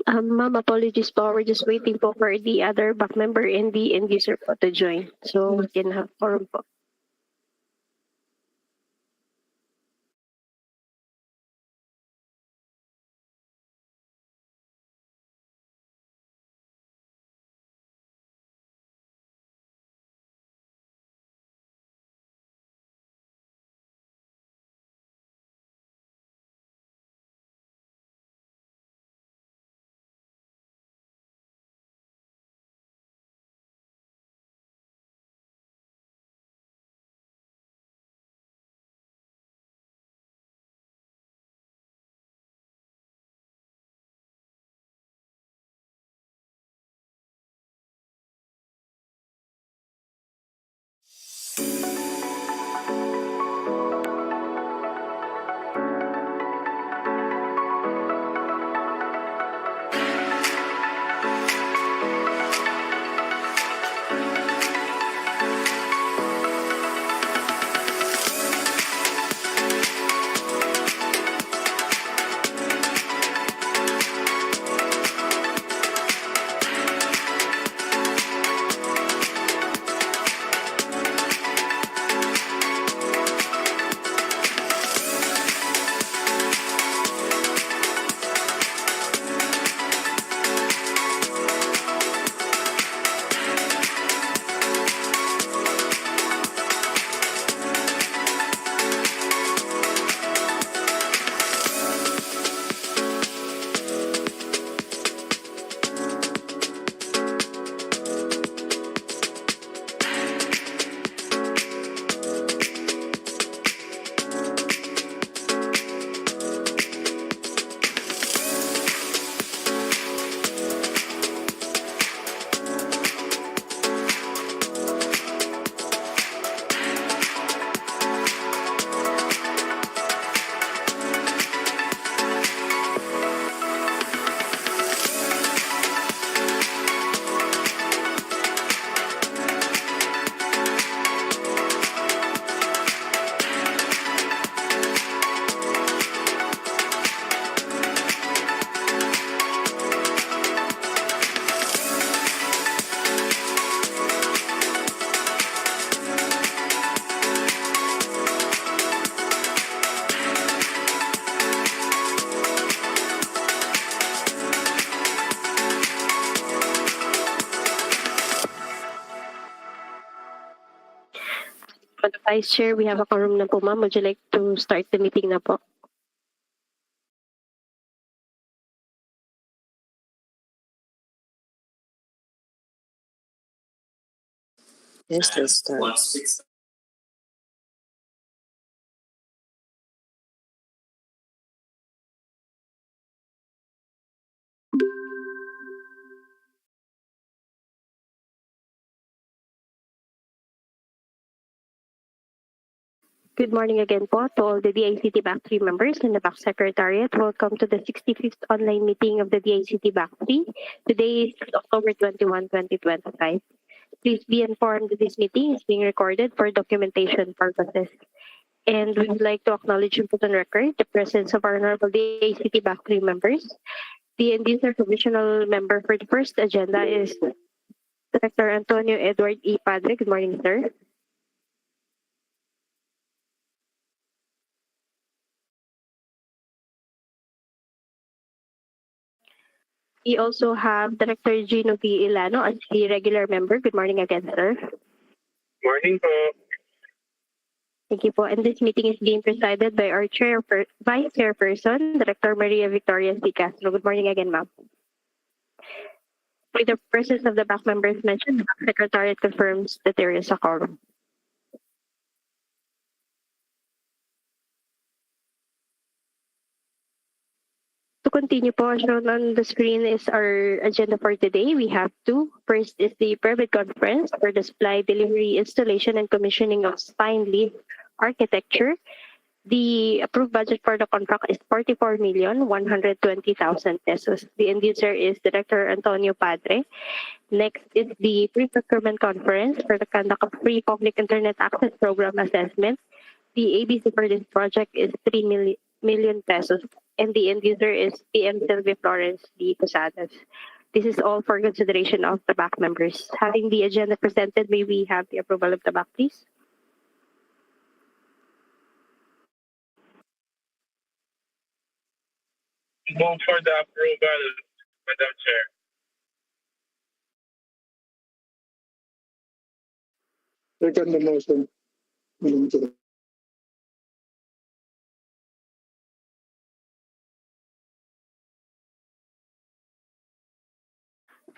Ma'am, apologies po. We're just waiting po for the other back member and the end user po to join. So we can have forum po. For the Vice Chair, we have a quorum na po, ma'am. Would you like to start the meeting na po? Yes, let's start. Good morning again po to all the DICT BAC3 members and the BAC Secretariat. Welcome to the 65th online meeting of the DICT BAC3. Today is October 21, 2025. Please be informed that this meeting is being recorded for documentation purposes. And we would like to acknowledge and put on record the presence of our honorable DICT BAC3 members. The end user provisional member for the first agenda is Director Antonio Edward E. Padre. Good morning, sir. We also have Director Gino V. Ilano as the regular member. Good morning again, sir. Morning po. Thank you po. And this meeting is being presided by our Vice Chairperson, Director Maria Victoria C. Castro. Good morning again, ma'am. With the presence of the BAC members mentioned, the BAC Secretariat confirms that there is a quorum. To continue po, shown on the screen is our agenda for today. We have two. First is the private conference for the supply, delivery, installation, and commissioning of spine leaf architecture. The approved budget for the contract is 44,120,000 pesos. The end user is Director Antonio Padre. Next is the pre-procurement conference for the conduct of free public internet access program assessment. The ABC for this project is 3 million pesos. and the end user is PM Sylvia Florence D. Posadas. This is all for consideration of the back members. Having the agenda presented, may we have the approval of the back, please? Move for the approval, Madam Chair. Second the motion, Madam Chair.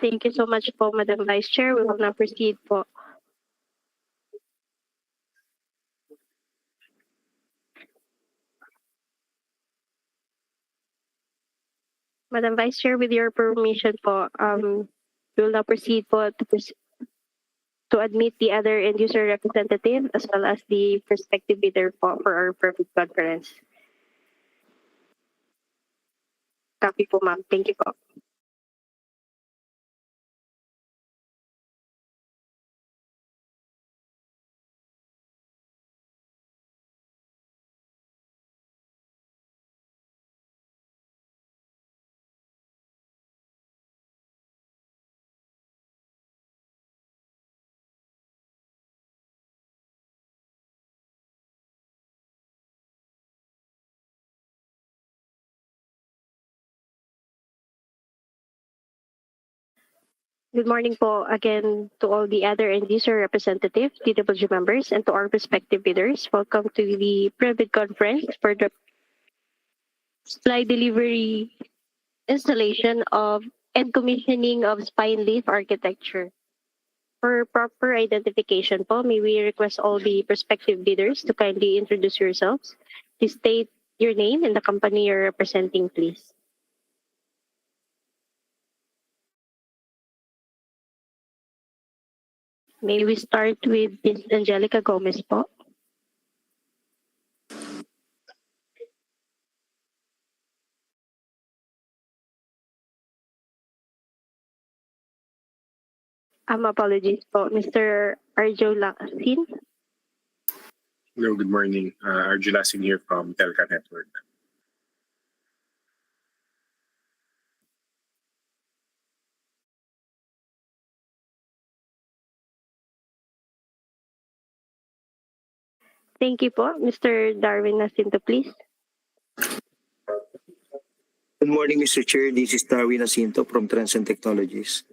Thank you so much po, Madam Vice Chair. We will now proceed po. Madam Vice Chair, with your permission po, we will now proceed po to admit the other end user representative as well as the prospective bidder po for our perfect conference. Copy po, ma'am. Thank you po. Good morning po again to all the other end user representatives, DWG members, and to our prospective bidders. Welcome to the private conference for the supply delivery installation of and commissioning of spine leaf architecture. For proper identification po, may we request all the prospective bidders to kindly introduce yourselves. Please state your name and the company you're representing, please. May we start with Ms. Angelica Gomez po? Apologies po. Mr. Arjo Lacin. Hello, good morning. Arjun Lasin here from Telca Network. Thank you po. Mr. Darwin Nacinto, please. Good morning, Mr. Chair. This is Darwin Jacinto from Transcend Technologies.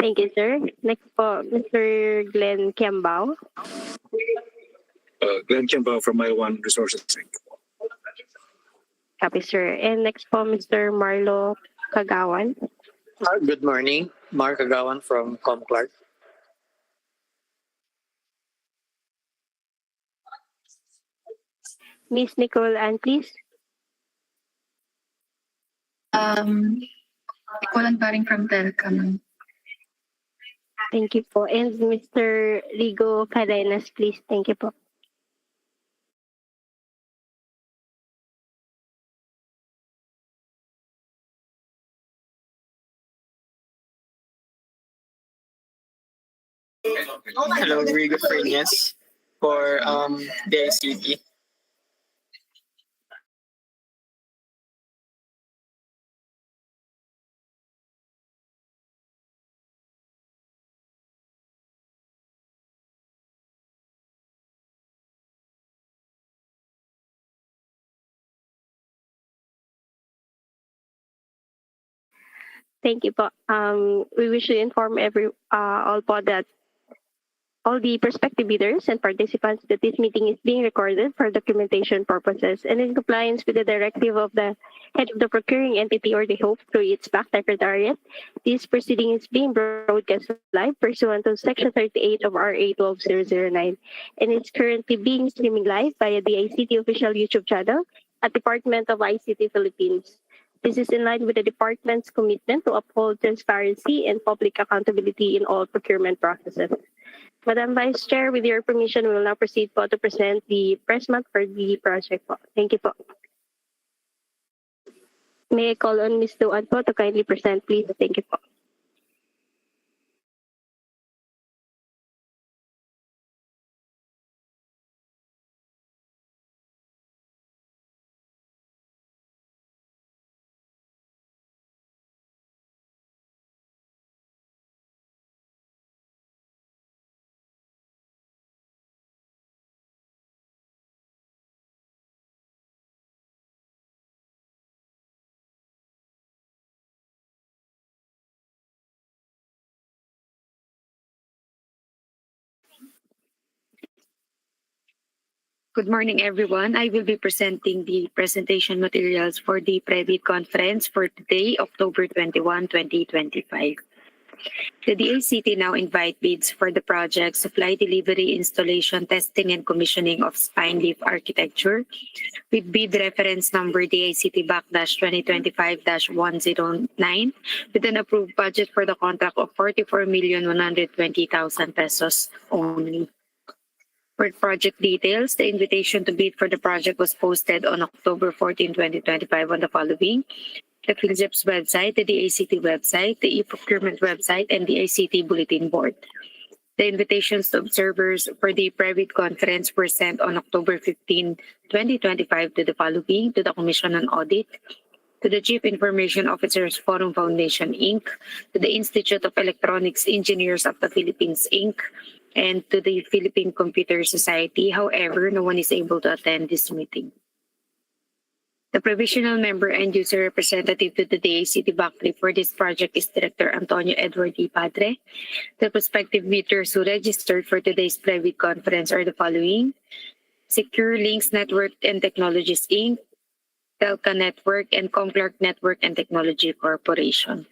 Thank you, sir. Next po, Mr. Glenn Kiambao. Glenn Chambao from I1 Resources Inc. Copy, sir. And next po, Mr. Marlo Kagawan. Good morning. Mark Agawan from ComClark. Miss Nicole Ann, please. Nicolan Paring from Telcom. Thank you po. And Mr. Rigo Cadenas, please. Thank you po. Hello, Rigo Frenes for the ICT. Thank you po. We wish to inform all po that all the prospective bidders and participants that this meeting is being recorded for documentation purposes and in compliance with the directive of the head of the procuring entity or the HOPE through its back secretariat. This proceeding is being broadcast live pursuant to Section 38 of RA 12009 and it's currently being streaming live via the ICT official YouTube channel at Department of ICT Philippines. This is in line with the department's commitment to uphold transparency and public accountability in all procurement processes. Madam Vice Chair, with your permission, we will now proceed po to present the press map for the project po. Thank you po. May I call on Ms. Duan po to kindly present, please? Thank you po. Good morning, everyone. I will be presenting the presentation materials for the Previt conference for today, October 21, 2025. The DACT now invite bids for the project Supply Delivery Installation Testing and Commissioning of Spine Leaf Architecture with bid reference number DACT-2025-109 with an approved budget for the contract of 44,120,000 pesos only. For project details, the invitation to bid for the project was posted on October 14, 2025 on the following: the PhilJEP's website, the DACT website, the e-procurement website, and the ICT bulletin board. The invitations to observers for the private conference were sent on October 15, 2025 to the following: to the Commission on Audit, to the Chief Information Officers Forum Foundation, Inc., to the Institute of Electronics Engineers of the Philippines, Inc., and to the Philippine Computer Society. However, no one is able to attend this meeting. The provisional member and user representative to the DACT Factory for this project is Director Antonio Edward E. Padre. The prospective bidders who registered for today's private conference are the following: Secure Links Network and Technologies, Inc., Telca Network, and Comclark Network and Technology Corporation.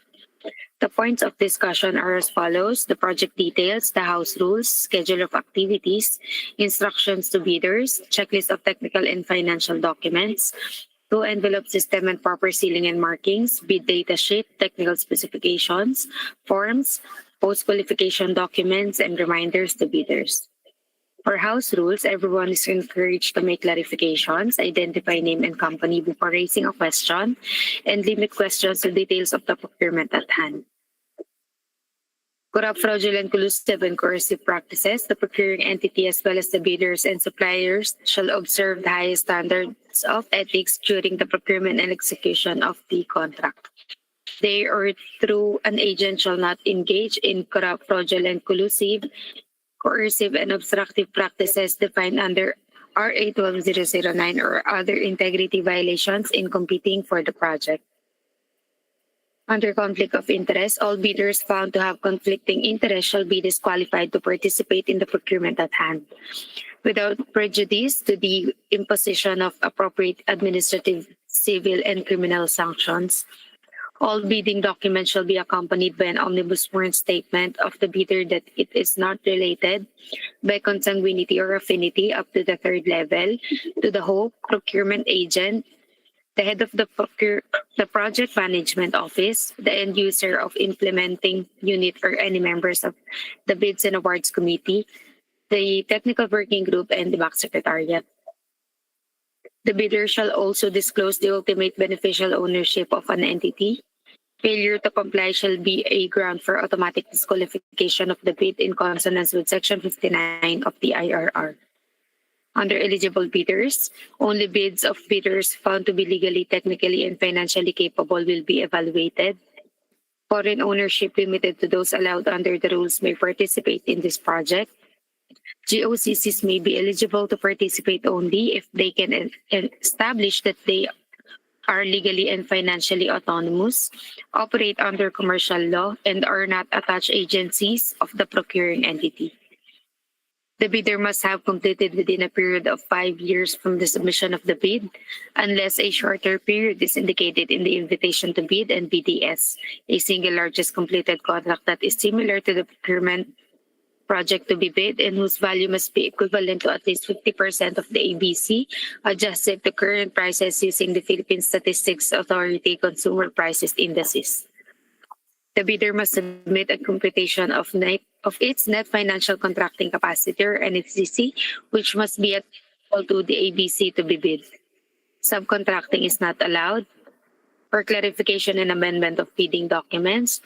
The points of discussion are as follows: the project details, the house rules, schedule of activities, instructions to bidders, checklist of technical and financial documents, two-envelope system and proper sealing and markings, bid data sheet, technical specifications, forms, post-qualification documents, and reminders to bidders. For house rules, everyone is encouraged to make clarifications, identify name and company before raising a question, and limit questions to details of the procurement at hand. Corrupt, fraudulent, collusive, and coercive practices, the procuring entity as well as the bidders and suppliers shall observe the highest standards of ethics during the procurement and execution of the contract. They or through an agent shall not engage in corrupt, fraudulent, collusive, coercive, and obstructive practices defined under RA 12009 or other integrity violations in competing for the project. Under conflict of interest, all bidders found to have conflicting interests shall be disqualified to participate in the procurement at hand, without prejudice to the imposition of appropriate administrative, civil, and criminal sanctions. All bidding documents shall be accompanied by an omnibus sworn statement of the bidder that it is not related by consanguinity or affinity up to the third level to the whole procurement agent, the head of the project management office, the end user of implementing unit, or any members of the bids and awards committee, the technical working group, and the back secretariat. The bidder shall also disclose the ultimate beneficial ownership of an entity. Failure to comply shall be a ground for automatic disqualification of the bid in consonance with Section 59 of the IRR. Under eligible bidders, only bids of bidders found to be legally, technically, and financially capable will be evaluated. Foreign ownership limited to those allowed under the rules may participate in this project. GOCCs may be eligible to participate only if they can establish that they are legally and financially autonomous, operate under commercial law, and are not attached agencies of the procuring entity. The bidder must have completed within a period of 5 years from the submission of the bid, unless a shorter period is indicated in the invitation to bid and BDS, a single largest completed contract that is similar to the procurement project to be bid and whose value must be equivalent to at least 50% of the ABC, adjusted to current prices using the Philippine Statistics Authority Consumer Prices Indices. The bidder must submit a computation of its net financial contracting capacity, or NFCC, which must be equal to the ABC to be bid. Subcontracting is not allowed. For clarification and amendment of bidding documents,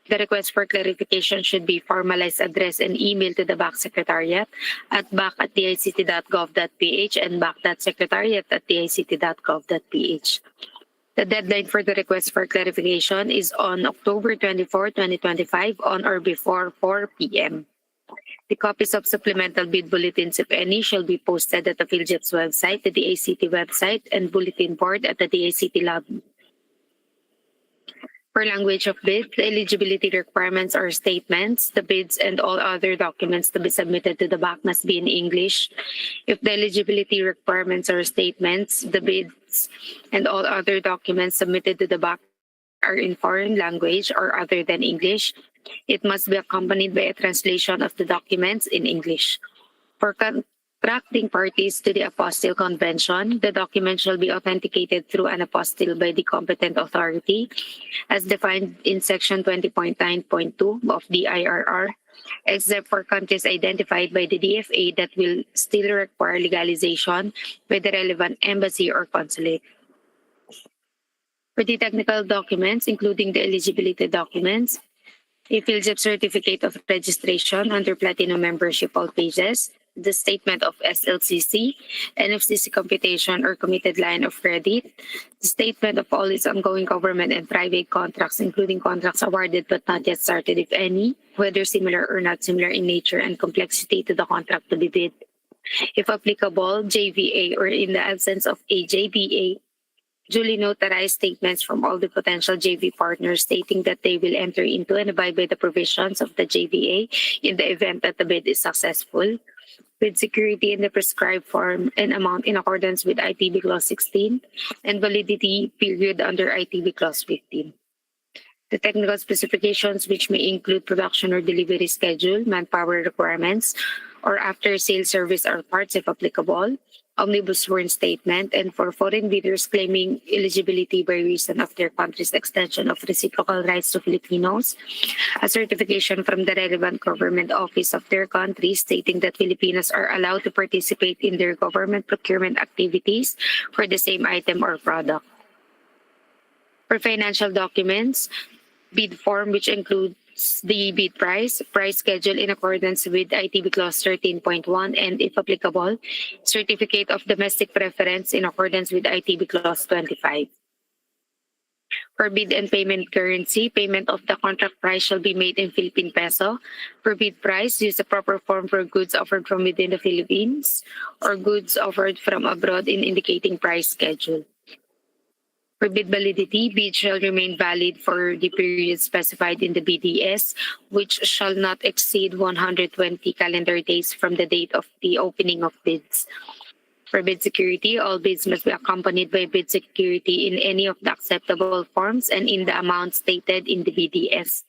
the request for clarification should be formalized, addressed, and emailed to the back secretariat at back@dict.gov.ph and back.secretariat@dict.gov.ph. The deadline for the request for clarification is on October 24, 2025, on or before 4 p.m. The copies of supplemental bid bulletins, if any, shall be posted at the PhilJEP's website, the DACT website, and bulletin board at the DACT lobby. For language of bid, the eligibility requirements or statements, the bids and all other documents to be submitted to the BAC must be in English. If the eligibility requirements or statements, the bids and all other documents submitted to the BAC are in foreign language or other than English, it must be accompanied by a translation of the documents in English. For contracting parties to the Apostille Convention, the document shall be authenticated through an apostille by the competent authority, as defined in Section 20.9.2 of the IRR, except for countries identified by the DFA that will still require legalization by the relevant embassy or consulate. For the technical documents, including the eligibility documents, a PhilJEP certificate of registration under Platinum membership, all pages, the statement of SLCC, NFCC computation or committed line of credit, the statement of all its ongoing government and private contracts, including contracts awarded but not yet started, if any, whether similar or not similar in nature and complexity to the contract to be bid. If applicable, JVA or in the absence of a JVA, duly notarized statements from all the potential JV partners stating that they will enter into and abide by the provisions of the JVA in the event that the bid is successful, with security in the prescribed form and amount in accordance with ITB Clause 16 and validity period under ITB Clause 15. The technical specifications, which may include production or delivery schedule, manpower requirements, or after-sales service or parts if applicable, omnibus sworn statement, and for foreign bidders claiming eligibility by reason of their country's extension of reciprocal rights to Filipinos, a certification from the relevant government office of their country stating that Filipinos are allowed to participate in their government procurement activities for the same item or product. For financial documents, bid form, which includes the bid price, price schedule in accordance with ITB Clause 13.1, and if applicable, certificate of domestic preference in accordance with ITB Clause 25. For bid and payment currency, payment of the contract price shall be made in Philippine peso. For bid price, use the proper form for goods offered from within the Philippines or goods offered from abroad in indicating price schedule. For bid validity, bid shall remain valid for the period specified in the BDS, which shall not exceed 120 calendar days from the date of the opening of bids. For bid security, all bids must be accompanied by bid security in any of the acceptable forms and in the amount stated in the BDS.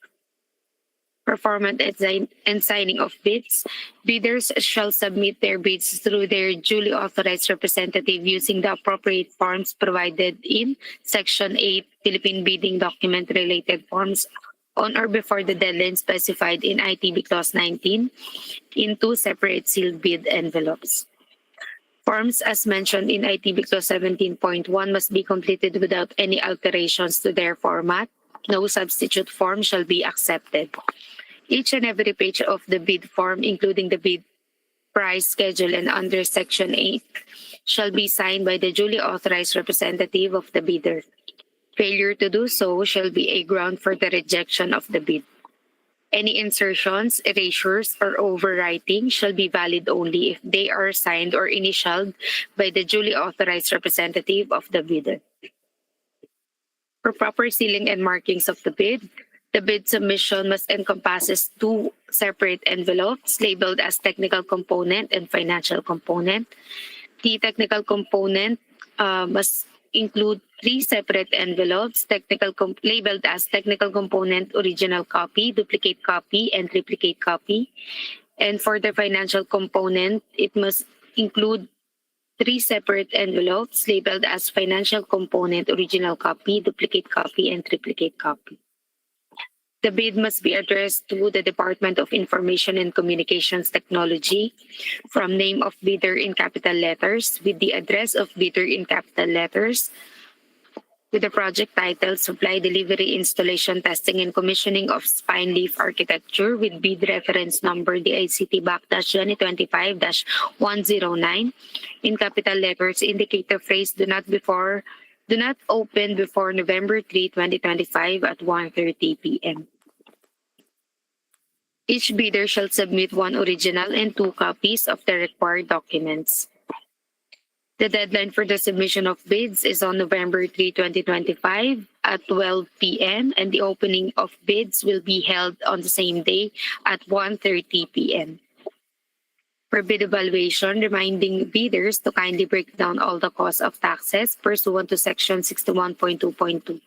For format and signing of bids, bidders shall submit their bids through their duly authorized representative using the appropriate forms provided in Section 8 Philippine Bidding Document Related Forms on or before the deadline specified in ITB Clause 19 in 2 separate sealed bid envelopes. Forms as mentioned in ITB Clause 17.1 must be completed without any alterations to their format. No substitute form shall be accepted. Each and every page of the bid form, including the bid price schedule and under Section 8, shall be signed by the duly authorized representative of the bidder. Failure to do so shall be a ground for the rejection of the bid. Any insertions, erasures, or overwriting shall be valid only if they are signed or initialed by the duly authorized representative of the bidder. For proper sealing and markings of the bid submission must encompass 2 separate envelopes labeled as technical component and financial component. The technical component must include 3 separate envelopes labeled as technical component original copy, duplicate copy, and triplicate copy. And for the financial component, it must include 3 separate envelopes labeled as financial component original copy, duplicate copy, and triplicate copy. The bid must be addressed to the Department of Information and Communications Technology from name of bidder in capital letters with the address of bidder in capital letters, with the project title Supply, Delivery, Installation, Testing, and Commissioning of Spine Leaf Architecture with bid reference number DICT BAC-2025-109 in capital letters. Indicate the phrase do not open before November 3, 2025 at 1:30 p.m. Each bidder shall submit 1 original and 2 copies of the required documents. The deadline for the submission of bids is on November 3, 2025 at 12 p.m. and the opening of bids will be held on the same day at 1:30 p.m. For bid evaluation, reminding bidders to kindly break down all the costs of taxes pursuant to Section 61.2.2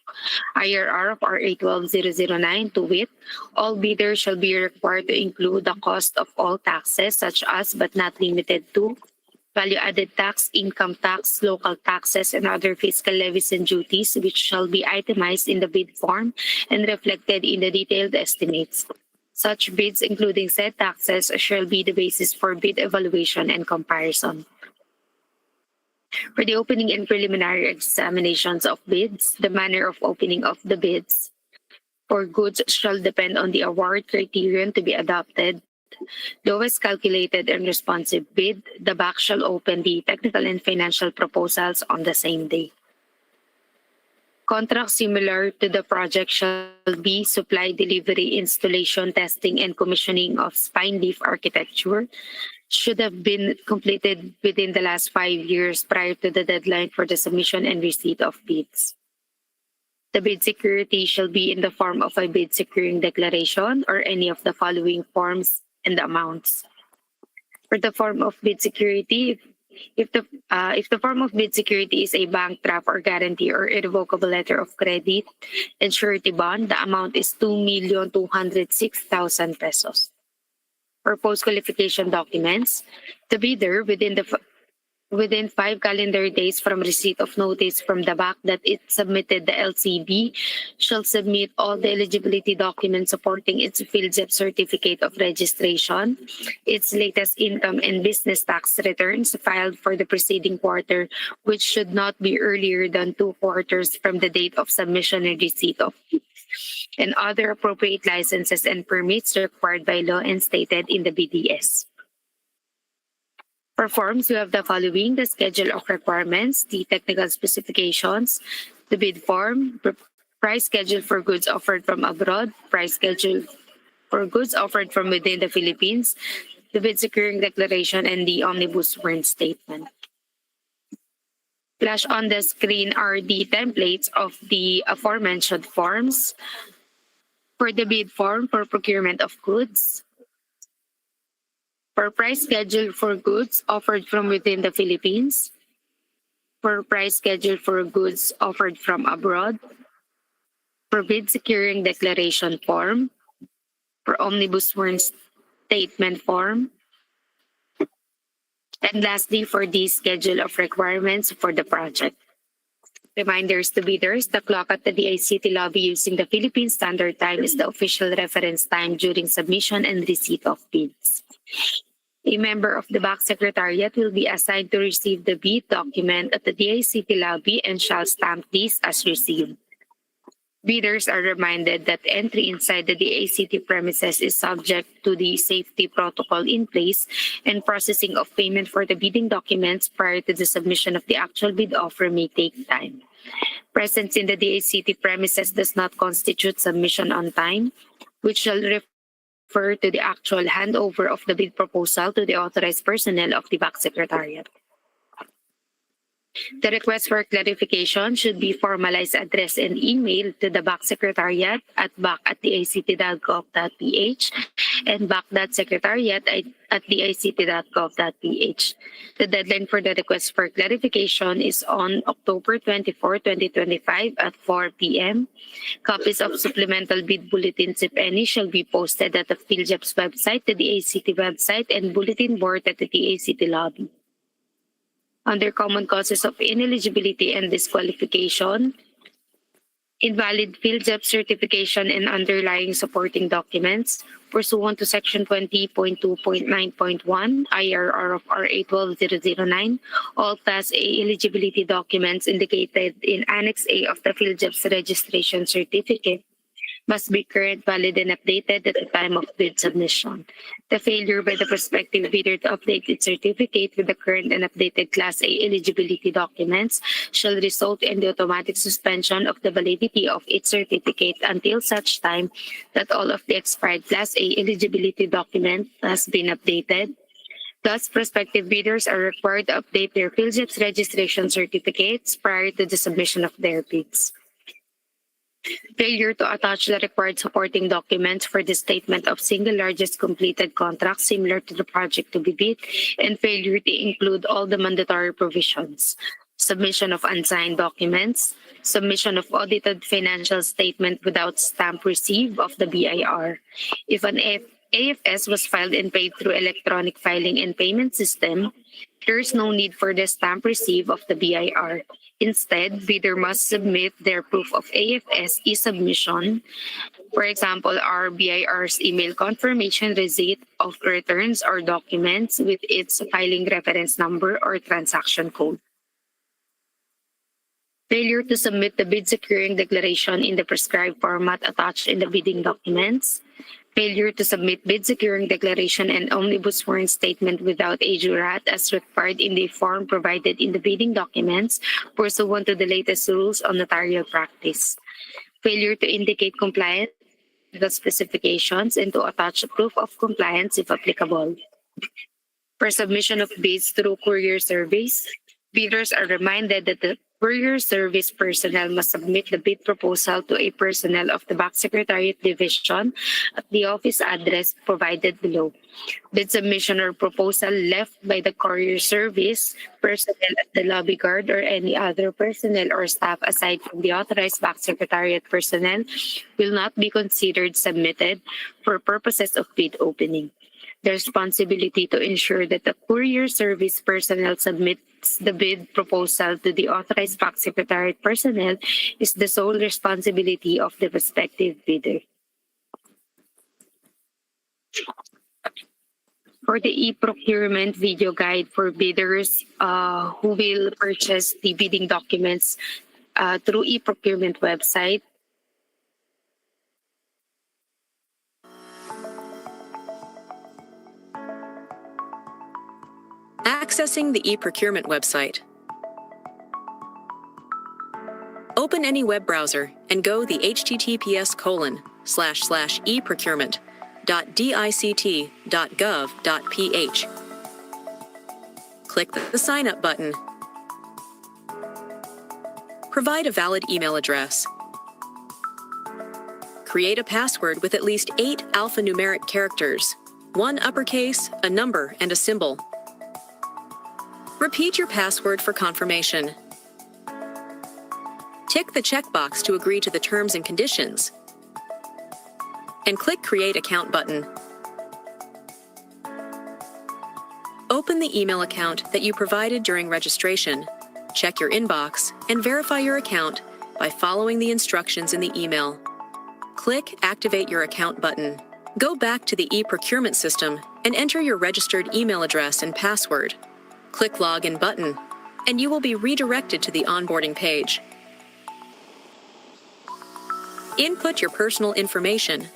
IRR of RA 12009 to wit, all bidders shall be required to include the cost of all taxes such as but not limited to value-added tax, income tax, local taxes, and other fiscal levies and duties which shall be itemized in the bid form and reflected in the detailed estimates. Such bids, including said taxes, shall be the basis for bid evaluation and comparison. For the opening and preliminary examinations of bids, the manner of opening of the bids for goods shall depend on the award criterion to be adopted. Lowest calculated and responsive bid, the BAC shall open the technical and financial proposals on the same day. Contracts similar to the project shall be supply, delivery, installation, testing, and commissioning of spine leaf architecture should have been completed within the last 5 years prior to the deadline for the submission and receipt of bids. The bid security shall be in the form of a bid securing declaration or any of the following forms and the amounts. For the form of bid security, if the form of bid security is a bank draft or guarantee or irrevocable letter of credit and surety bond, the amount is 2,206,000 pesos. For post-qualification documents, the bidder within 5 calendar days from receipt of notice from the BAC that it submitted the LCB shall submit all the eligibility documents supporting its PhilJEP certificate of registration, its latest income and business tax returns filed for the preceding quarter, which should not be earlier than 2 quarters from the date of submission and receipt of and other appropriate licenses and permits required by law and stated in the BDS. For forms, we have the following: the schedule of requirements, the technical specifications, the bid form, price schedule for goods offered from abroad, price schedule for goods offered from within the Philippines, the bid securing declaration, and the omnibus warrant statement. Flash on the screen are the templates of the aforementioned forms. For the bid form for procurement of goods, for price schedule for goods offered from within the Philippines, for price schedule for goods offered from abroad, for bid securing declaration form, for omnibus warrant statement form, and lastly, for the schedule of requirements for the project. Reminders to bidders: the clock at the DICT lobby using the Philippine Standard Time is the official reference time during submission and receipt of bids. A member of the BAC Secretariat will be assigned to receive the bid document at the DICT lobby and shall stamp these as received. Bidders are reminded that entry inside the DICT premises is subject to the safety protocol in place, and processing of payment for the bidding documents prior to the submission of the actual bid offer may take time. Presence in the DICT premises does not constitute submission on time, which shall refer to the actual handover of the bid proposal to the authorized personnel of the BAC Secretariat. The request for clarification should be formalized, addressed, and emailed to the BAC Secretariat at bac@dict.gov.ph and bac.secretariat@dict.gov.ph. The deadline for the request for clarification is on October 24, 2025 at 4 p.m. Copies of supplemental bid bulletins, if any, shall be posted at the PhilJEP's website, the DICT website, and bulletin board at the DICT lobby. Under common causes of ineligibility and disqualification, invalid PhilJEP certification and underlying supporting documents, pursuant to Section 20.2.9.1 IRR of RA 12009, all Class A eligibility documents indicated in Annex A of the PhilJEP's registration certificate must be current, valid, and updated at the time of bid submission. The failure by the prospective bidder to update its certificate with the current and updated Class A eligibility documents shall result in the automatic suspension of the validity of its certificate until such time that all of the expired Class A eligibility document has been updated, Thus, prospective bidders are required to update their PhilJets registration certificates prior to the submission of their bids. Failure to attach the required supporting documents for the statement of single largest completed contract similar to the project to be bid, and failure to include all the mandatory provisions. Submission of unsigned documents, submission of audited financial statement without stamp receipt of the BIR. If an AFS was filed and paid through electronic filing and payment system, there is no need for the stamp receipt of the BIR. Instead, bidder must submit their proof of AFS e-submission. For example, our BIR's email confirmation receipt of returns or documents with its filing reference number or transaction code. Failure to submit the bid securing declaration in the prescribed format attached in the bidding documents. Failure to submit bid securing declaration and omnibus sworn statement without a jurat as required in the form provided in the bidding documents pursuant to the latest rules on notarial practice. Failure to indicate compliance with the specifications and to attach proof of compliance if applicable. For submission of bids through courier service, bidders are reminded that the courier service personnel must submit the bid proposal to a personnel of the Back Secretariat Division at the office address provided below. Bid submission or proposal left by the courier service personnel at the lobby guard or any other personnel or staff aside from the authorized Back Secretariat personnel will not be considered submitted for purposes of bid opening. The responsibility to ensure that the courier service personnel submits the bid proposal to the authorized Back Secretariat personnel is the sole responsibility of the respective bidder. For the e-procurement video guide for bidders who will purchase the bidding documents through e-procurement website, Accessing the e-procurement website. Open any web browser and go the https://eprocurement.dict.gov.ph. Click the Sign Up button. Provide a valid email address. Create a password with at least 8 alphanumeric characters, 1 uppercase, a number, and a symbol. Repeat your password for confirmation. Tick the checkbox to agree to the terms and conditions, and click Create Account button. Open the email account that you provided during registration, check your inbox, and verify your account by following the instructions in the email. Click Activate Your Account button. Go back to the e-procurement system and enter your registered email address and password. Click Login button, and you will be redirected to the onboarding page. Input your personal information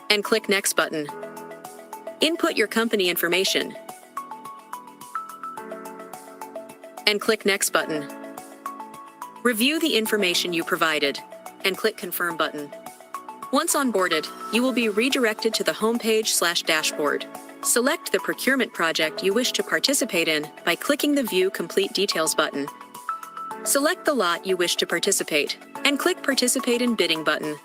and click Next button. Input your company information and click Next button. Review the information you provided and click Confirm button. Once onboarded, you will be redirected to the homepage/dashboard. Select the procurement project you wish to participate in by clicking the View Complete Details button. Select the lot you wish to participate and click Participate in Bidding button.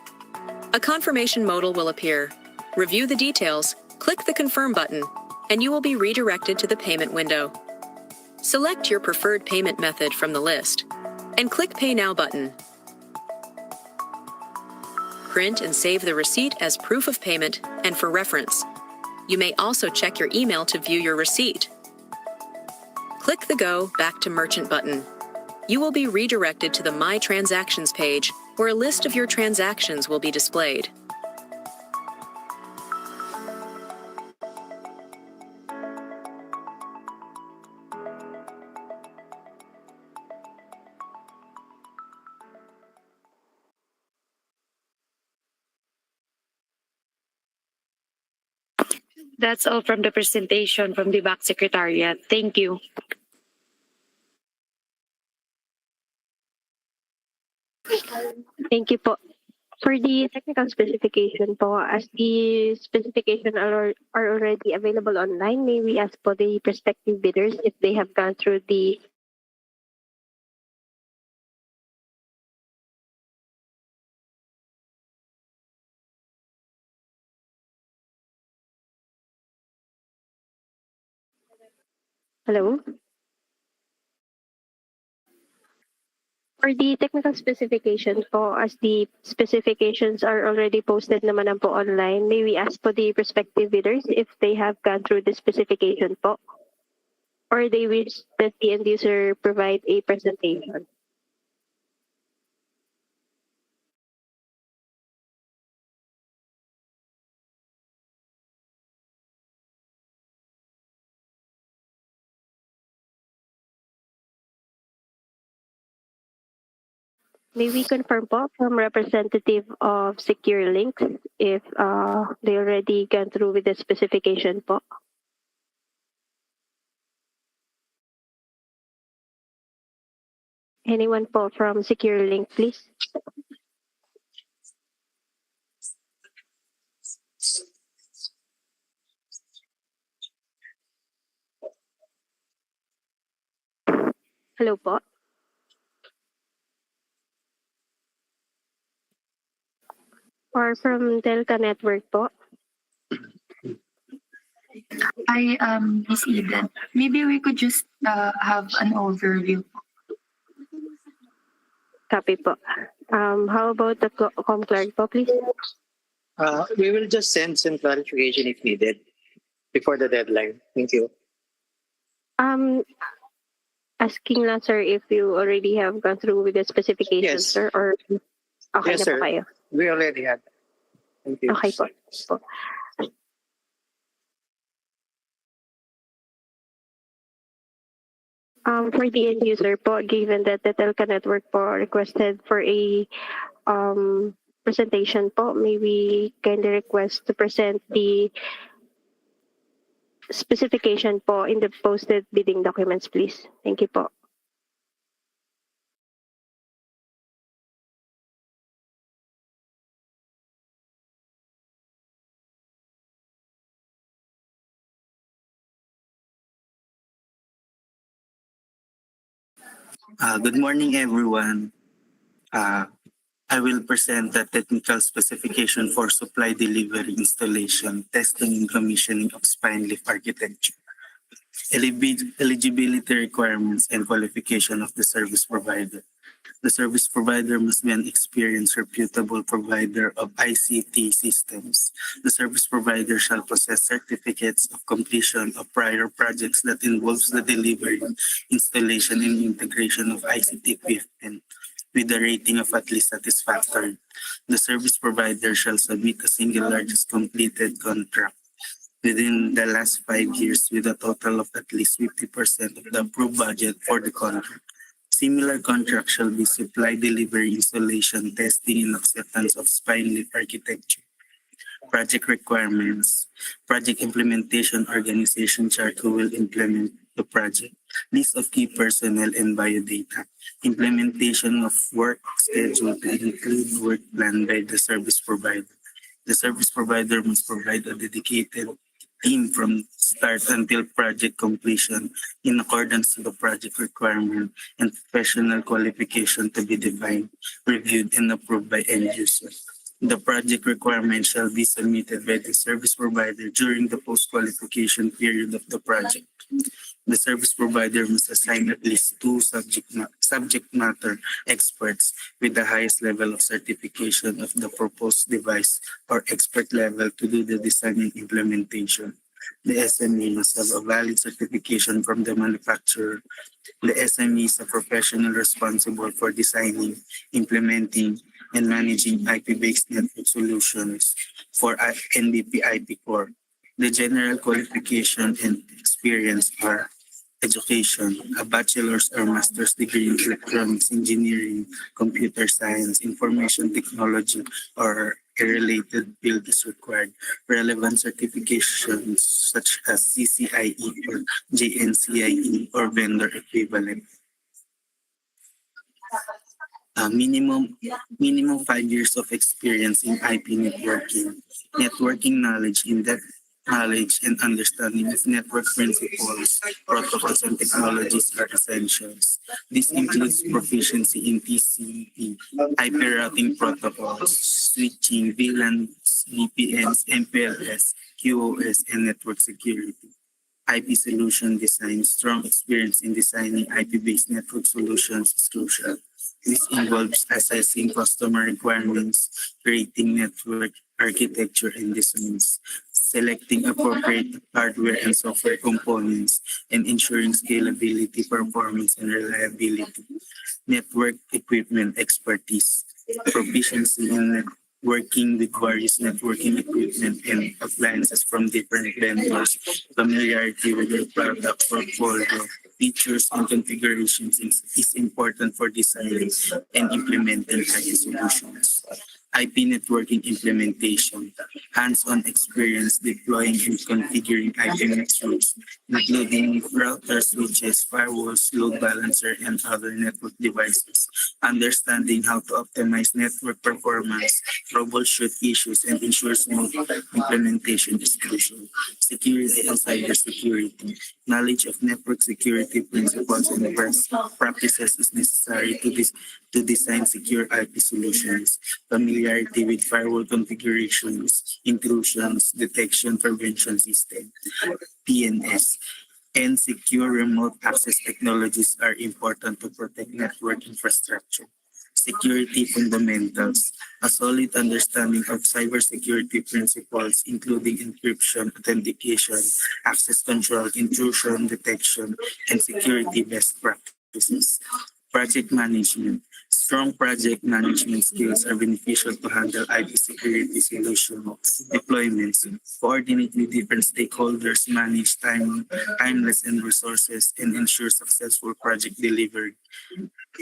A confirmation modal will appear. Review the details, click the Confirm button, and you will be redirected to the payment window. Select your preferred payment method from the list and click Pay Now button. Print and save the receipt as proof of payment and for reference. You may also check your email to view your receipt. Click the Go Back to Merchant button. You will be redirected to the My Transactions page, where a list of your transactions will be displayed. that's all from the presentation from the Back Secretariat. Thank you. Thank you po. For the technical specification po, as the specification are already available online, may we ask po the prospective bidders if they have gone through the Hello? For the technical specifications po, as the specifications are already posted naman po online, may we ask po the prospective bidders if they have gone through the specification po? Or they wish that the end user provide a presentation? May we confirm po from representative of Secure Links if they already gone through with the specification po? Anyone po from Secure Link, please? Hello po. Or from Telca Network po? Hi, Miss Eden. Maybe we could just have an overview. Copy po. How about the ComClerk po, please? We will just send some clarification if needed before the deadline. Thank you. Asking lang, sir, if you already have gone through with the specifications, Yes. sir, or okay Yes, na sir. po kayo? We already had. Thank you. Okay po. For the end user po, given that the Telca Network po requested for a presentation po, may we kindly request to present the specification po in the posted bidding documents, please. Thank you po. Good morning, everyone. I will present the technical specification for supply delivery installation, testing and commissioning of spine leaf architecture. Eligibility requirements and qualification of the service provider. The service provider must be an experienced, reputable provider of ICT systems. The service provider shall possess certificates of completion of prior projects that involves the delivery, installation, and integration of ICT equipment with a rating of at least satisfactory. The service provider shall submit a single largest completed contract within the last 5 years with a total of at least 50% of the approved budget for the contract. Similar contract shall be supply, delivery, installation, testing, and acceptance of spine leaf architecture. Project requirements. Project implementation organization chart who will implement the project. List of key personnel and biodata. Implementation of work schedule to include work plan by the service provider. The service provider must provide a dedicated team from start until project completion in accordance to the project requirement and professional qualification to be defined, reviewed, and approved by end user. The project requirement shall be submitted by the service provider during the post-qualification period of the project. The service provider must assign at least 2 subject matter experts with the highest level of certification of the proposed device or expert level to do the design and implementation. The SME must have a valid certification from the manufacturer. The SME is a professional responsible for designing, implementing, and managing IP-based network solutions for NBP IP Core. The general qualification and experience are education, a bachelor's or master's degree in electronics engineering, computer science, information technology, or a related field is required. Relevant certifications such as CCIE or JNCIE or vendor equivalent. minimum 5 years of experience in IP networking knowledge, in-depth knowledge and understanding of network principles, protocols, and technologies are essentials. This includes proficiency in TCP, IP routing protocols, switching, VLANs, VPNs, MPLS, QoS, and network security. IP solution design, strong experience in designing IP-based network solutions is crucial. This involves assessing customer requirements, creating network architecture and designs, selecting appropriate hardware and software components, and ensuring scalability, performance, and reliability. Network equipment expertise, proficiency in working with various networking equipment and appliances from different vendors, familiarity with their product portfolio, features, and configurations is important for designing and implementing IP solutions. IP networking implementation, hands-on experience deploying and configuring IP networks, including routers, switches, firewalls, load balancer, and other network devices. Understanding how to optimize network performance, troubleshoot issues, and ensure smooth implementation is crucial. Security and cybersecurity. Knowledge of network security principles and best practices is necessary to design secure IP solutions. Familiarity with firewall configurations, intrusions, detection prevention system, PNS, and secure remote access technologies are important to protect network infrastructure. Security fundamentals. A solid understanding of cybersecurity principles, including encryption, authentication, access control, intrusion detection, and security best practices. Project management. Strong project management skills are beneficial to handle IP security solution deployments, coordinate with different stakeholders, manage timeless and resources, and ensure successful project delivery.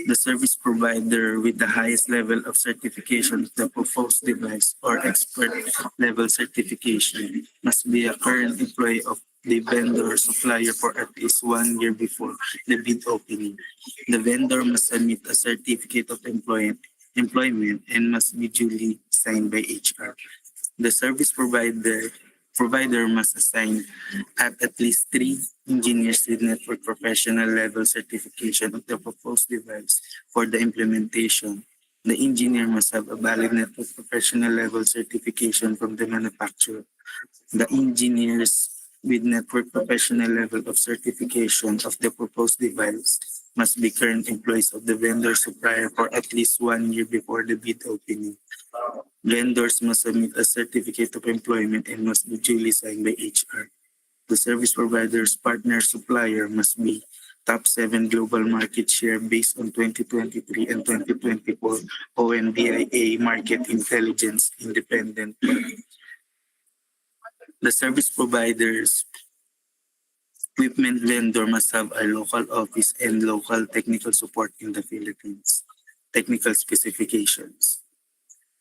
The service provider with the highest level of certification of the proposed device or expert level certification must be a current employee of the vendor or supplier for at least 1 year before the bid opening. The vendor must submit a certificate of employment and must be duly signed by HR. The service provider must assign at least 3 engineers with network professional level certification of the proposed device for the implementation. The engineer must have a valid network professional level certification from the manufacturer. The engineers with network professional level of certification of the proposed device must be current employees of the vendor supplier for at least 1 year before the bid opening. Vendors must submit a certificate of employment and must be duly signed by HR. The service provider's partner supplier must be top 7 global market share based on 2023 and 2024 ONBIA Market Intelligence Independent. The service provider's equipment vendor must have a local office and local technical support in the Philippines. Technical specifications.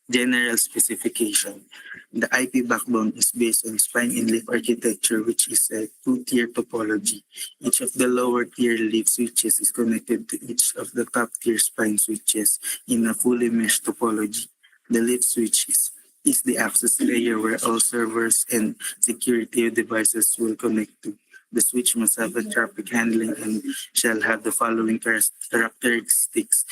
General specification. The IP backbone is based on spine and leaf architecture, which is a 2-tier topology. Each of the lower tier leaf switches is connected to each of the top tier spine switches in a fully meshed topology. The leaf switch is the access layer where all servers and security devices will connect to. The switch must have a traffic handling and shall have the following characteristics.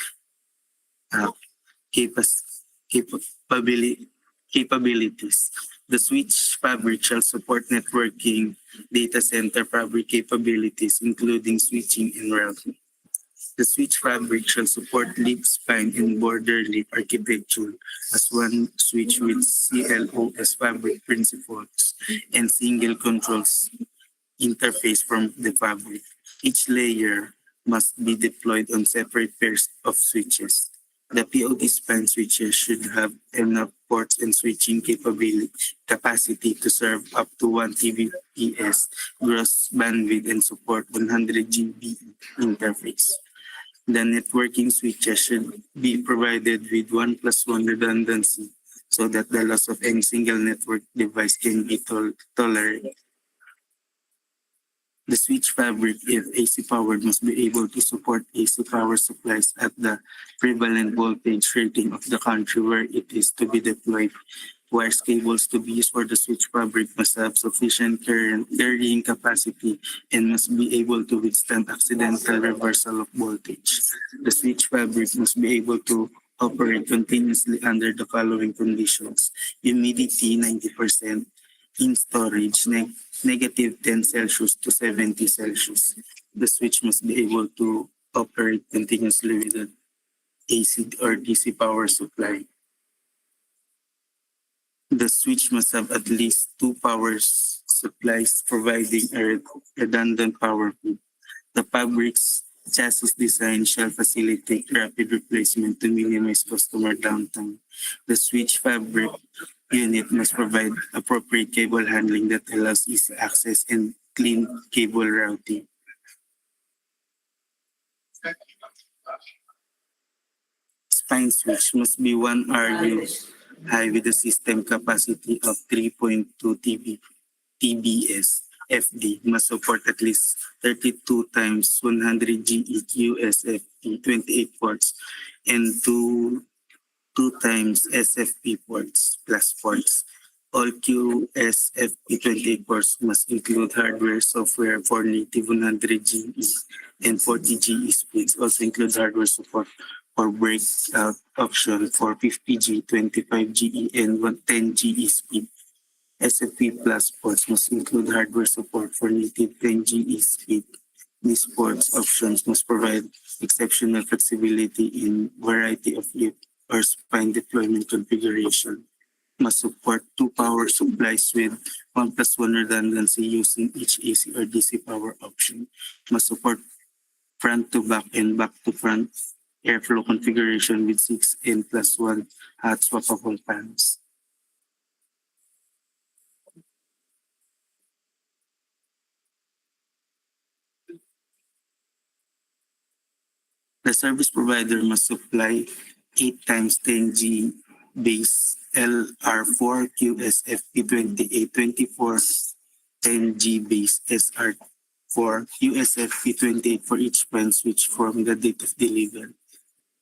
Capabilities. The switch fabric shall support networking, data center fabric capabilities, including switching and routing. The switch fabric shall support leaf spine and border leaf architecture as one switch with CLOS fabric principles and single controls interface from the fabric. Each layer must be deployed on separate pairs of switches. The POD spine switches should have enough ports and switching capacity to serve up to 1 Tbps gross bandwidth and support 100 GB interface. The networking switches should be provided with 1+1 redundancy so that the loss of any single network device can be tolerated. The switch fabric, if AC powered, must be able to support AC power supplies at the prevalent voltage rating of the country where it is to be deployed. Wires cables to be used for the switch fabric must have sufficient carrying capacity and must be able to withstand accidental reversal of voltage. The switch fabric must be able to operate continuously under the following conditions: humidity 90%, in storage negative 10 Celsius to 70 Celsius. The switch must be able to operate continuously with an AC or DC power supply. The switch must have at least two power supplies providing a redundant power feed. The fabric's chassis design shall facilitate rapid replacement to minimize customer downtime. The switch fabric unit must provide appropriate cable handling that allows easy access and clean cable routing. Spine switch must be 1 RU high with a system capacity of 3.2 TBS. FD must support at least 32 times 100 GE QSFP 28 ports and 2 times SFP ports plus ports. All QSFP 28 ports must include hardware software for native 100 GE and 40 GE speeds. Also include hardware support for breakout option for 50 G, 25 GE, and 10 GE speed. SFP Plus ports must include hardware support for native 10 GE speed. These ports options must provide exceptional flexibility in variety of lip or spine deployment configuration. Must support 2 power supplies with 1+1 redundancy using each AC or DC power option. Must support front to back and back to front airflow configuration with 6 N+1 hot swappable fans. The service provider must supply 8 times 10 G base LR4 QSFP 2824 10 G base SR4 USFP 28 for each span switch from the date of delivery.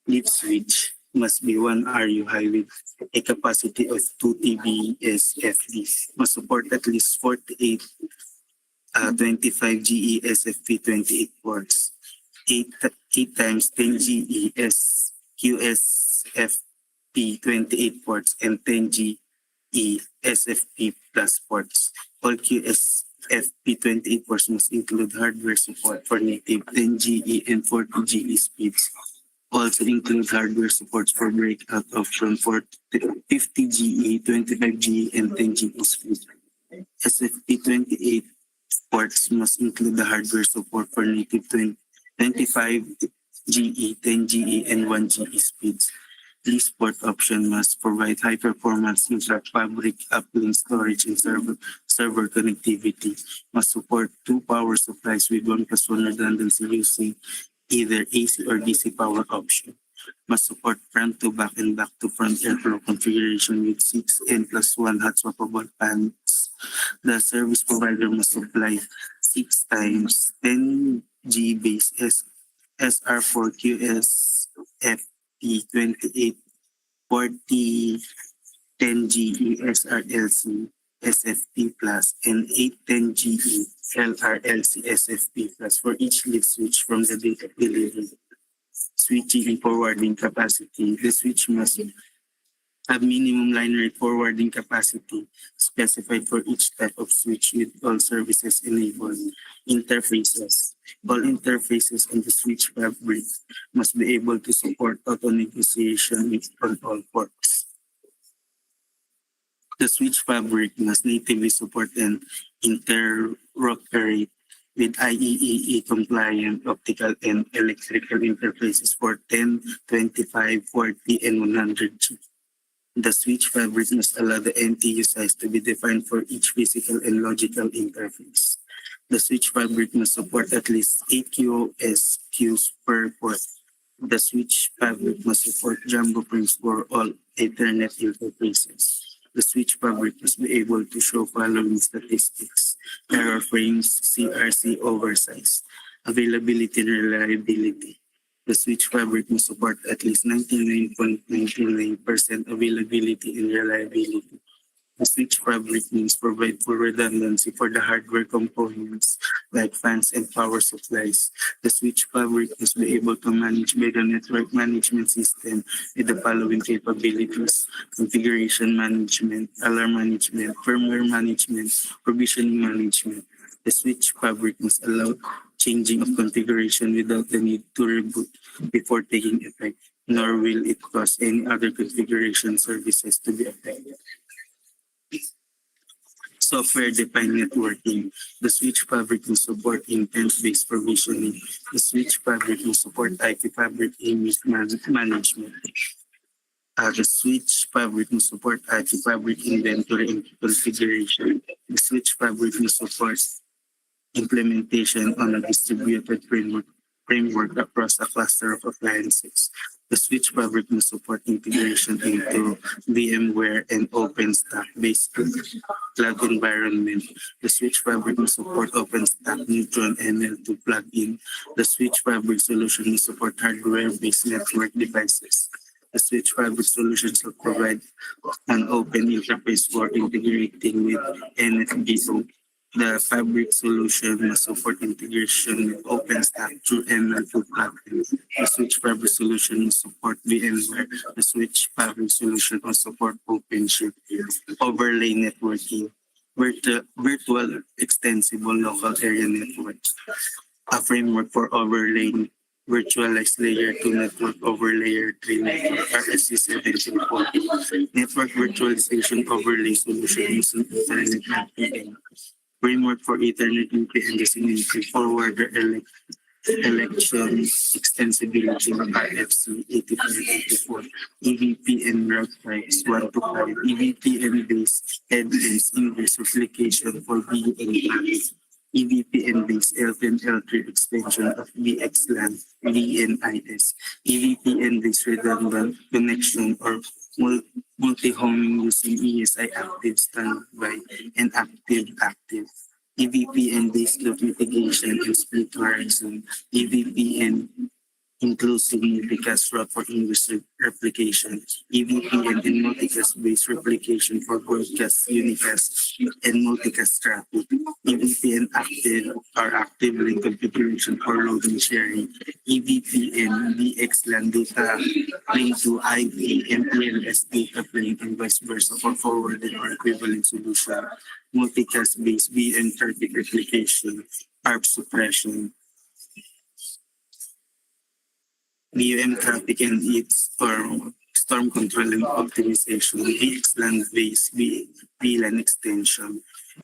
Lead switch must be 1 RU high with a capacity of 2 TBS FD. Must support at least 48 25 GE SFP 28 ports. 8 times 10 GE QSFP 28 ports and 10 GE SFP plus ports. All QSFP 28 ports must include hardware support for native 10 GE and 40 GE speeds. Also include hardware supports for breakout option for 50 GE, 25 GE, and 10 GE speeds. SFP 28 ports must include the hardware support for native 25 GE, 10 GE, and 1 GE speeds. This port option must provide high performance intra-fabric uplink storage and server connectivity. Must support 2 power supplies with 1+1 redundancy using either AC or DC power option. Must support front to back and back to front airflow configuration with 6 N+1 hot swappable fans. The service provider must supply 6 times 10 G base SR4 QSFP 28 40 10 GE SRLC SFP plus and 810 GE LRLC SFP plus for each lead switch from the date of delivery. Switching and forwarding capacity. The switch must have minimum line rate forwarding capacity specified for each type of switch with all services enabled. Interfaces. All interfaces on the switch fabric must be able to support auto negotiation on all ports. The switch fabric must natively support and interoperate with IEEE compliant optical and electrical interfaces for 10, 25, 40, and 100G. The switch fabric must allow the NTU size to be defined for each physical and logical interface. The switch fabric must support at least 8 QoS queues per port. The switch fabric must support jumbo frames for all Ethernet interfaces. The switch fabric must be able to show following statistics. error frames, CRC oversize, availability and reliability. The switch fabric must support at least 99.99% availability and reliability. The switch fabric means provide full redundancy for the hardware components like fans and power supplies. The switch fabric must be able to manage by the network management system with the following capabilities: configuration management, alarm management, firmware management, provisioning management. The switch fabric must allow changing of configuration without the need to reboot before taking effect, nor will it cause any other configuration services to be affected. Software-defined networking. The switch fabric will support intent-based provisioning. The switch fabric will support IP fabric image management. The switch fabric will support IP fabric inventory and configuration. The switch fabric will support implementation on a distributed framework across a cluster of appliances. The switch fabric will support integration into VMware and OpenStack-based cloud environment. The switch fabric will support OpenStack Neutron NL2 plugin. The switch fabric solution will support hardware-based network devices. The switch fabric solutions will provide an open interface for integrating with NFBO. The fabric solution will support integration with OpenStack through NL2 plugin. The switch fabric solution will support VMware. The switch fabric solution will support OpenShift. Overlay networking. Virtual extensible local area networks. A framework for overlaying virtualized layer 2 network over layer 3 network RFC 1740. Network virtualization overlay solution using Ethernet VPN. Framework for Ethernet VPN designated forwarder election extensibility RFC 8584. EVPN route types 1 to 5. EVPN based headless inverse replication for VNIS. EVPN-based L10 L3 extension of VXLAN VNIS, EVPN-based redundant connection or multi-homing using ESI active standby and active, EVPN-based load mitigation and split horizon, EVPN inclusive multicast route for inverse replication, EVPN and multicast-based replication for broadcast, unicast, and multicast traffic, EVPN active or active link configuration for loading sharing, EVPN VXLAN data link to IP MPLS data plane and vice versa for forwarded or equivalent solution, multicast-based VM30 replication, ARP suppression, VUM traffic and its storm control and optimization, VXLAN-based VLAN extension,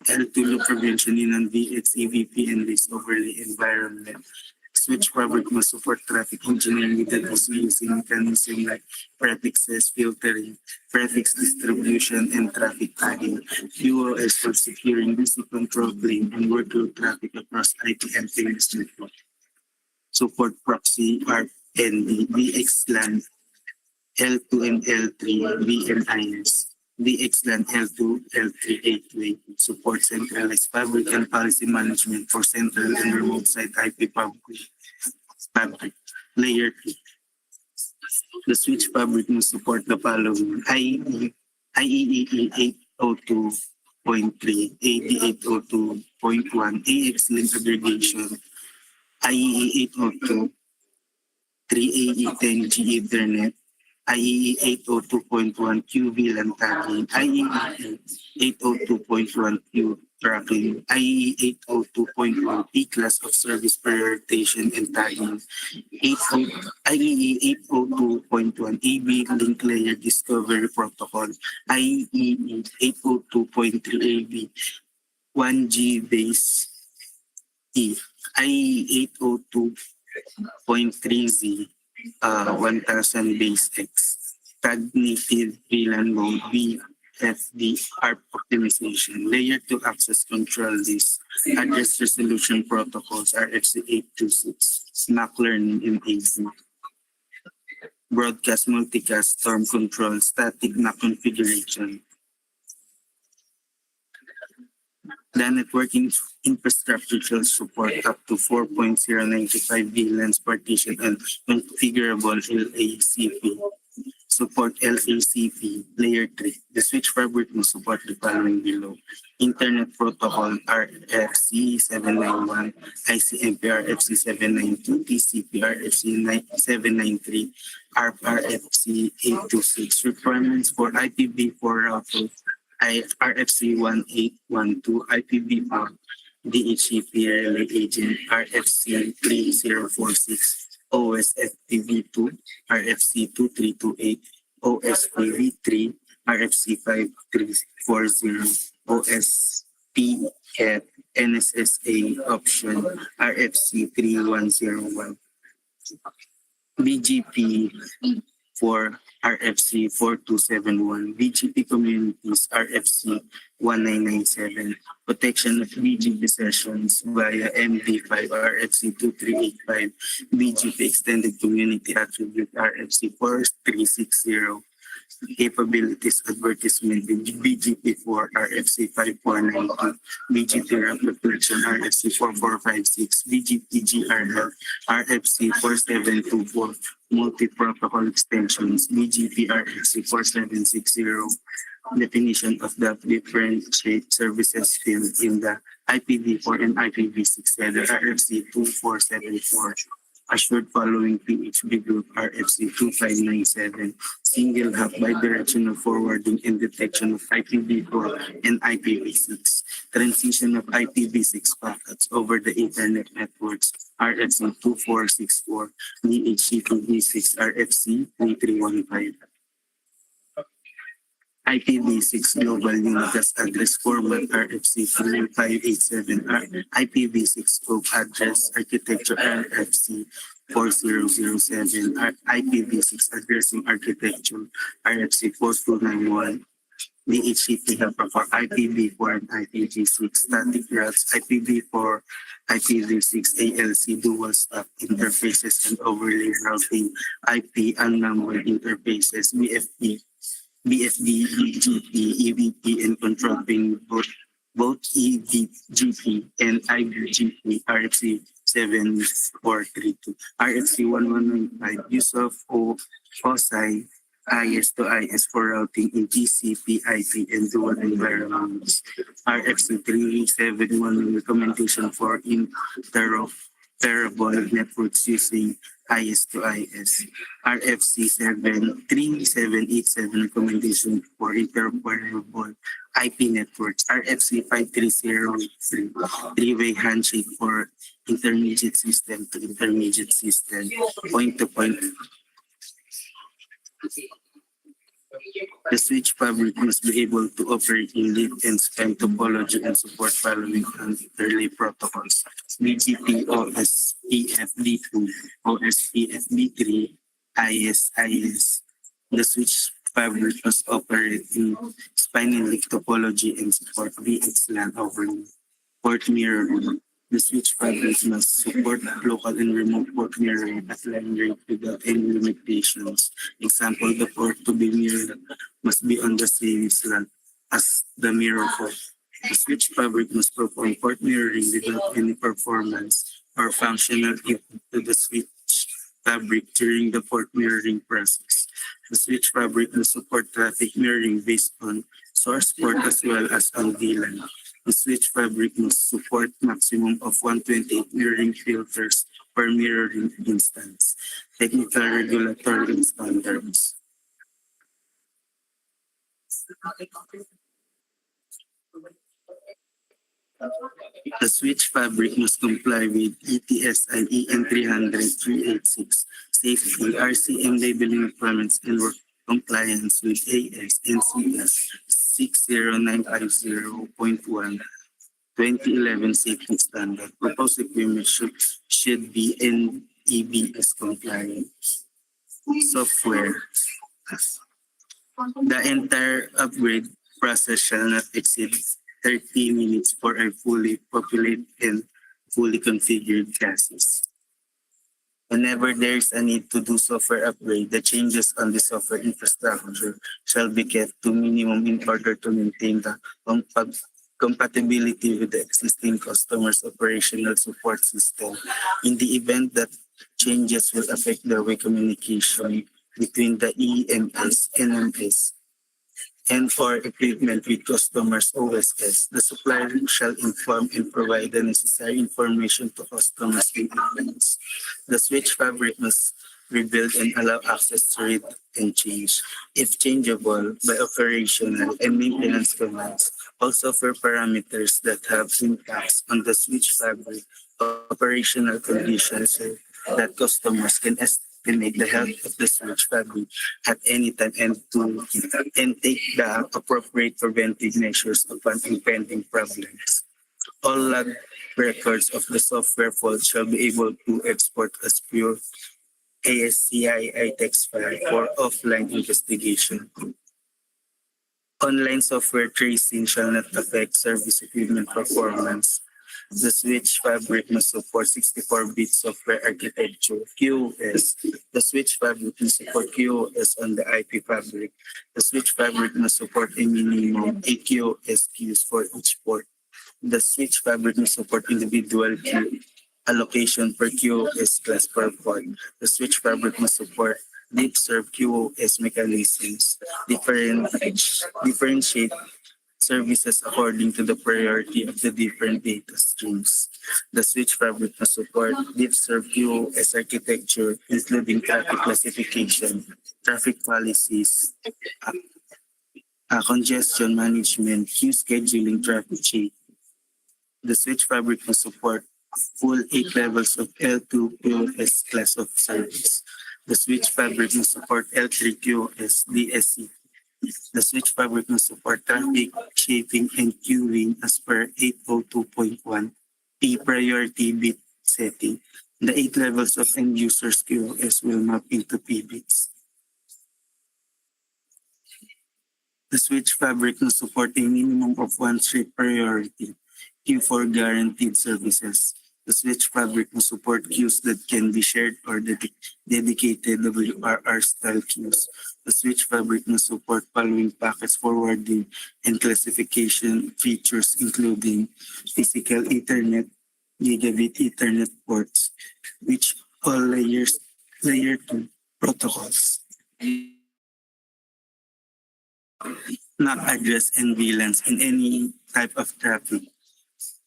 L2 loop prevention in an VX EVPN-based overlay environment. Switch fabric must support traffic engineering with the using mechanism like prefixes filtering, prefix distribution, and traffic tagging. QoS for securing DC control plane and workload traffic across IP MPLS network. Support proxy ARP and the VXLAN L2 and L3 VNIS. VXLAN L2 L3 gateway support centralized fabric and policy management for central and remote site IP fabric. Layer 2. The switch fabric must support the following: IEEE 802.3, AD 802.1, AX link aggregation, IEEE 802, 3AE10G Ethernet, IEEE 802.1 Q VLAN tagging, IEEE 802.1 Q tracking, IEEE 802.1 P class of service prioritization and tagging, IEEE 802.1 AB link layer discovery protocol, IEEE 802.3 AB 1G base E, IEEE 802.3Z 1000 base X, tag native VLAN mode VFD ARP optimization, layer 2 access control list, address resolution protocols RFC 826, MAC learning and AZ, broadcast multicast storm control, static MAC configuration. The networking infrastructure shall support up to 4.095 VLANs partition and configurable LACP. Support LACP Layer 3. The switch fabric must support the following below. Internet Protocol RFC 791, ICMP RFC 792, TCP RFC 793, ARP RFC 826. Requirements for IPv4 router RFC 1812, IPv4 DHCP relay agent RFC 3046, OSFTV2 RFC 2328, OSPV3 RFC 5340, OSPF NSSA option RFC 3101, BGP for RFC 4271, BGP Communities RFC 1997, protection of BGP sessions via MD5 RFC 2385, BGP Extended Community Attribute RFC 4360, capabilities advertisement in BGP4 RFC 5492, BGP replication RFC 4456, BGP-GRL RFC 4724, multi-protocol extensions BGP RFC 4760, definition of the differentiate services field in the IPv4 and IPv6 header RFC 2474. Assured following PHB group RFC 2597, single hop bidirectional forwarding and detection of IPv4 and IPv6, transition of IPv6 packets over the Ethernet networks RFC 2464, DHCP-V6 RFC 3315. IPv6 Global Unicast Address Format RFC 3587, IPv6 Scope Address Architecture RFC 4007, IPv6 Addressing Architecture RFC 4291, DHCP helper for IPv4 and IPv6 static routes, IPv4, IPv6 ALC dual stack interfaces and overlay routing, IP unnumbered interfaces, BFD, EGP, EVP, and control plane both EVGP and IBGP RFC 7432, RFC 1195, use of OSI IS to IS for routing in TCP, IP, and dual environments, RFC 371, recommendation for interoperable networks using IS to IS, RFC 3787, recommendation for interoperable IP networks, RFC 5303, three-way handshake for intermediate system to intermediate system, point-to-point. The switch fabric must be able to operate in lead and span topology and support following relay protocols: BGP, OSPF-D2, OSPF-D3, IS. The switch fabric must operate in span and leaf topology and support VXLAN over port mirroring. The switch fabric must support local and remote port mirroring at line rate without any limitations. Example, the port to be mirrored must be on the same slant as the mirror port. The switch fabric must perform port mirroring without any performance or functional input to the switch fabric during the port mirroring process. The switch fabric must support traffic mirroring based on source port as well as on VLAN. The switch fabric must support maximum of 128 mirroring filters per mirroring instance. Technical, regulatory, and standards. The switch fabric must comply with ETSI EN 300-386 safety, RCM labeling requirements, and work compliance with AS NCS 60950.1 2011 safety standard. Proposed equipment should be NEBS compliant. Software. The entire upgrade process shall not exceed 30 minutes for a fully populated and fully configured chassis. Whenever there is a need to do software upgrade, the changes on the software infrastructure shall be kept to minimum in order to maintain the compatibility with the existing customer's operational support system. In the event that changes will affect the way communication between the EMS, NMS, and for equipment with customers OSS, the supplier shall inform and provide the necessary information to customers in advance. The switch fabric must rebuild and allow access to read and change, if changeable, by operational and maintenance commands. All software parameters that have impacts on the switch fabric operational conditions so that customers can estimate the health of the switch fabric at any time and take the appropriate preventive measures upon impending problems. All log records of the software fault shall be able to export as pure ASCII text file for offline investigation. Online software tracing shall not affect service equipment performance. The switch fabric must support 64-bit software architecture, QoS. The switch fabric must support QoS on the IP fabric. The switch fabric must support a minimum 8 QoS queues for each port. The switch fabric must support individual queue allocation per QoS class per port. The switch fabric must support deep serve QoS mechanisms, differentiate services according to the priority of the different data streams. The switch fabric must support deep serve QoS architecture, including traffic classification, traffic policies, congestion management, queue scheduling, traffic shaping. The switch fabric must support full 8 levels of L2 QoS class of service. The switch fabric must support L3 QoS DSC. The switch fabric must support traffic shaping and queuing as per 802.1 P priority bit setting. The 8 levels of end users QoS will map into P bits. The switch fabric must support a minimum of 1 straight priority queue for guaranteed services. The switch fabric must support queues that can be shared or dedicated WRR style queues. The switch fabric must support following packets forwarding and classification features, including physical Ethernet, gigabit Ethernet ports, which all layer 2 protocols. MAC address and VLANs in any type of traffic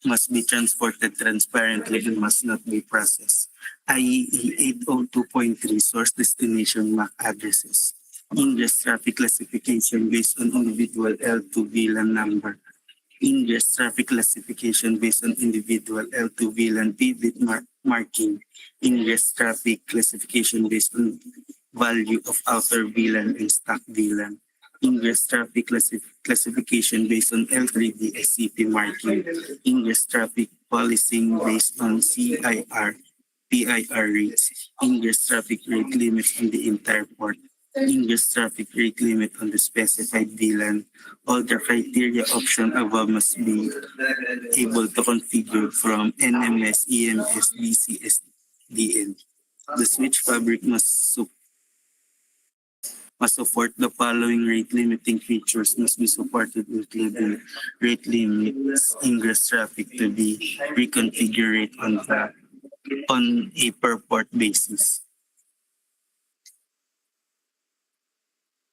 must be transported transparently and must not be processed. IEE 802.3 source destination MAC addresses. Ingress traffic classification based on individual L2 VLAN number. Ingress traffic classification based on individual L2 VLAN p-bit marking. Ingress traffic classification based on value of outer VLAN and stack VLAN. Ingress traffic classification based on L3 DSCP marking. Ingress traffic policing based on CIR, PIR rates. Ingress traffic rate limits on the entire port. Ingress traffic rate limit on the specified VLAN. All the criteria option above must be able to configure from NMS, EMS, DCS, DN. The switch fabric must support the following rate limiting features must be supported, including rate limits ingress traffic to be reconfigured on a per port basis.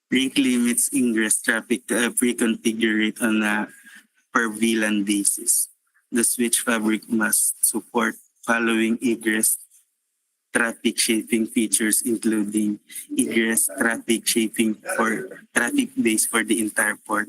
Rate limits ingress traffic to reconfigured on a per VLAN basis. The switch fabric must support following egress traffic shaping features, including egress traffic shaping for traffic base for the entire port,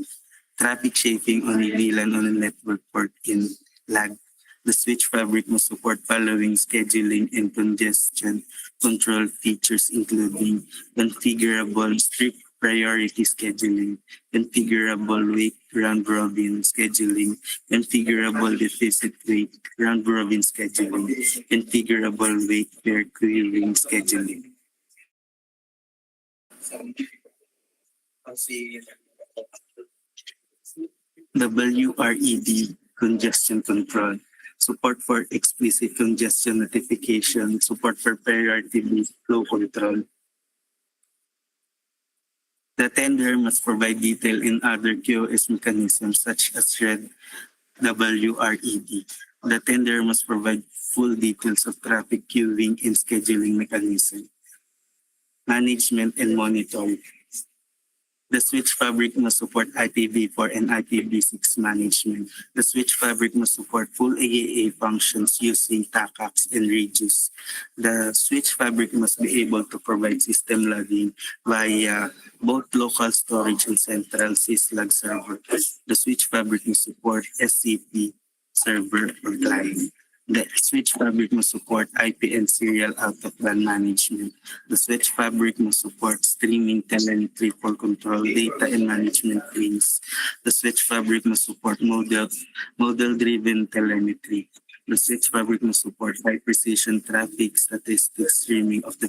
traffic shaping on a VLAN on a network port in lag. The switch fabric must support following scheduling and congestion control features, including configurable strict priority scheduling, configurable wait round-robin scheduling, configurable deficit wait round-robin scheduling, configurable wait pair queuing scheduling. WRED congestion control, support for explicit congestion notification, support for priority flow control. The tender must provide detail in other QoS mechanisms such as red WRED. The tender must provide full details of traffic queuing and scheduling mechanism, management and monitoring. The switch fabric must support IPv4 and IPv6 management. The switch fabric must support full AAA functions using TACACS and reduce. The switch fabric must be able to provide system logging via both local storage and central syslog server. The switch fabric must support SCP server or client. The switch fabric must support IP and serial out-of-band management. The switch fabric must support streaming telemetry for control data and management planes. The switch fabric must support model-driven telemetry. The switch fabric must support high-precision traffic statistics streaming of the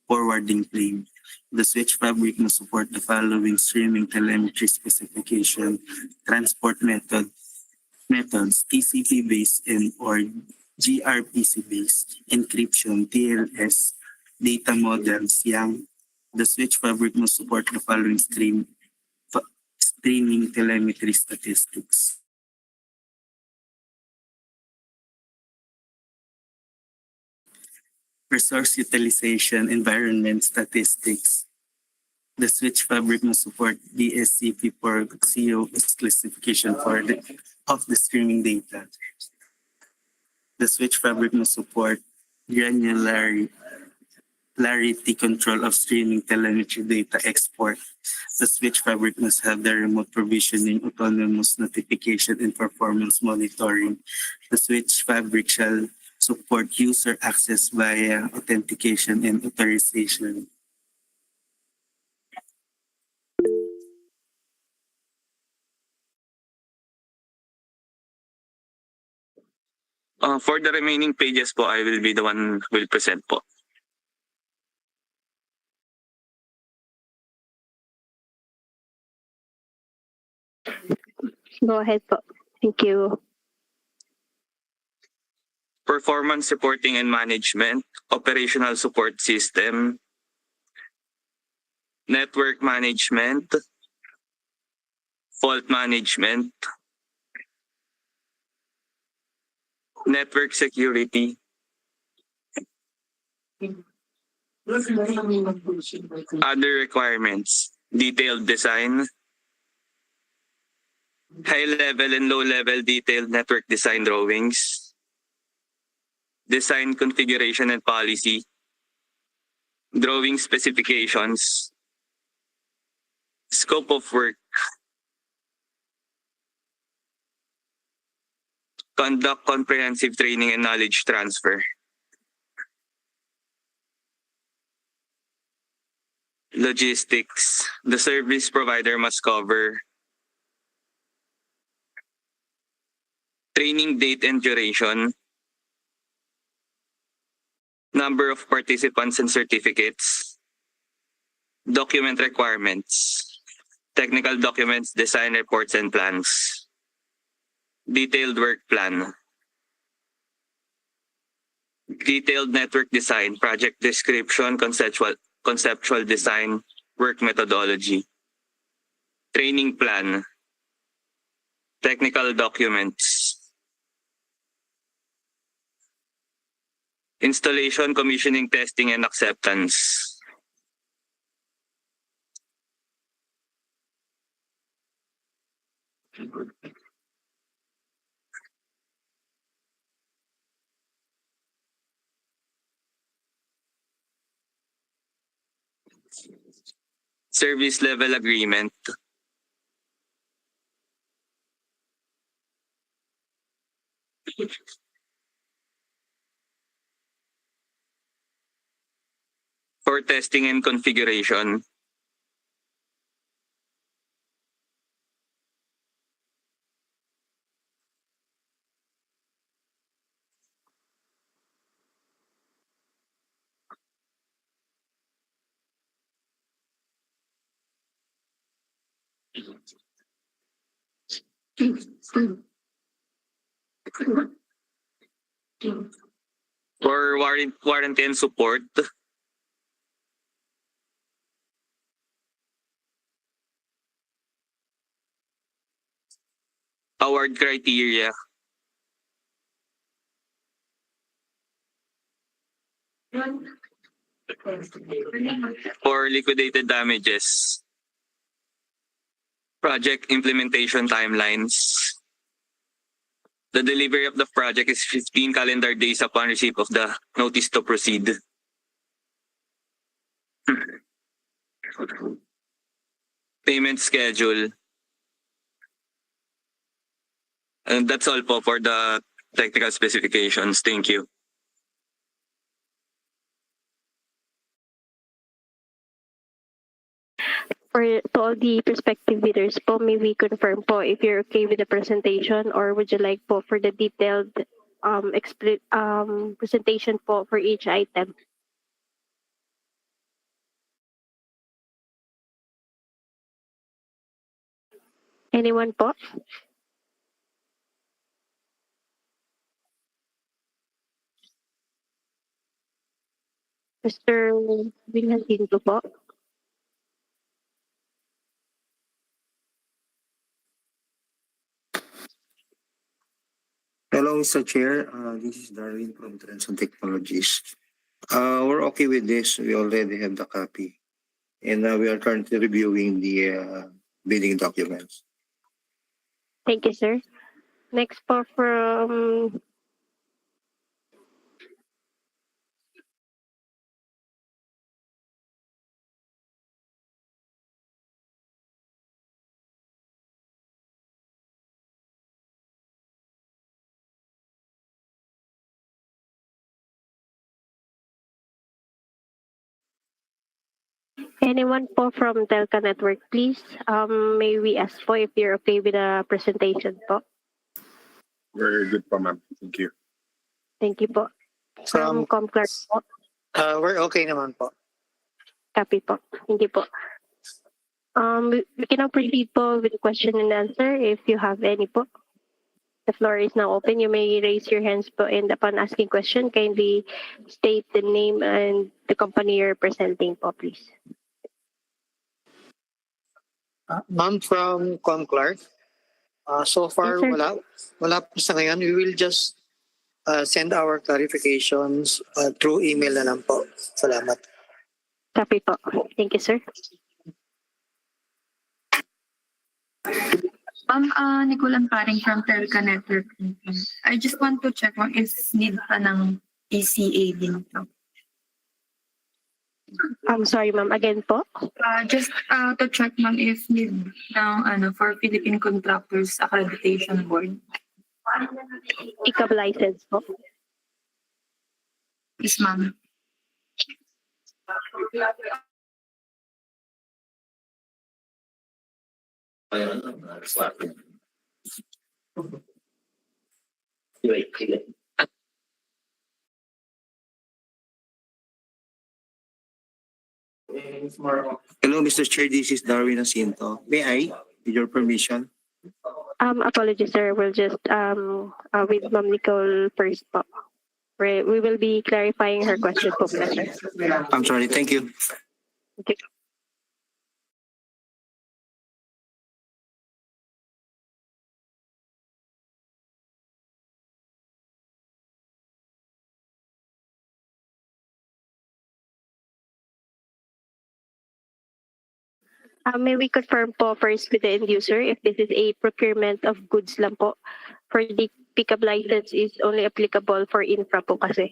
forwarding plane. The switch fabric must support the following streaming telemetry specification: transport methods, TCP-based and or gRPC-based, encryption, TLS, data models, YAML. The switch fabric must support the following streaming telemetry statistics: resource utilization, environment statistics. The switch fabric must support DSCP for CO classification of the streaming data. The switch fabric must support granularity control of streaming telemetry data export. The switch fabric must have the remote provisioning, autonomous notification, and performance monitoring. The switch fabric shall support user access via authentication and authorization. For the remaining pages po, I will be the one who will present po. Go ahead po. Thank you. Performance reporting and management, operational support system, network management, fault management, network security, other requirements, detailed design, high-level and low-level detailed network design drawings, design configuration and policy, drawing specifications, scope of work, conduct comprehensive training and knowledge transfer. Logistics. The service provider must cover training date and duration, number of participants and certificates, document requirements, technical documents, design reports and plans, detailed work plan, detailed network design, project description, conceptual design, work methodology, training plan, technical documents, installation, commissioning, testing, and acceptance. Service level agreement. For testing and configuration. For warranty and support. award criteria. For liquidated damages. Project implementation timelines. The delivery of the project is 15 calendar days upon receipt of the notice to proceed. Payment schedule. And that's all po for the technical specifications. Thank you. For to all the prospective bidders po, may we confirm po if you're okay with the presentation, or would you like po for the detailed presentation po for each item? Anyone po? Mr. Vilhacinto po. Hello, Mr. Chair. This is Darwin from Transcend Technologies. We're okay with this. We already have the copy. And we are currently reviewing the bidding documents. Thank you, sir. Next po from anyone po from Telca Network, please. May we ask po if you're okay with the presentation po? We're good po, ma'am. Thank you. Thank you po. From Comclark po. We're okay naman po. Copy po. Thank you po. We can now proceed po with the question and answer if you have any po. The floor is now open. You may raise your hands po, and upon asking question, kindly state the name and the company you're presenting po, please. Ma'am from Comclark. So far, Yes, sir. wala po sa ngayon. We will just send our clarifications through email na lang po. Salamat. Copy po. Thank you, sir. Nicolan Paring from Telca Network. I just want to check kung is need pa ng ECA din to. I'm sorry, ma'am. Again po? Just to check ma'am if need ng for Philippine Contractors Accreditation Board. ICAP license po. Yes ma'am. Hello, Mr. Chair. This is Darwin Jacinto. May I, with your permission? Apologies, sir. We'll just with Ma'am Nicole first po. We will be clarifying her question po, sir. I'm sorry. Thank you. Okay. May we confirm po first with the end user if this is a procurement of goods lang po? For the pickup license is only applicable for infra po kasi.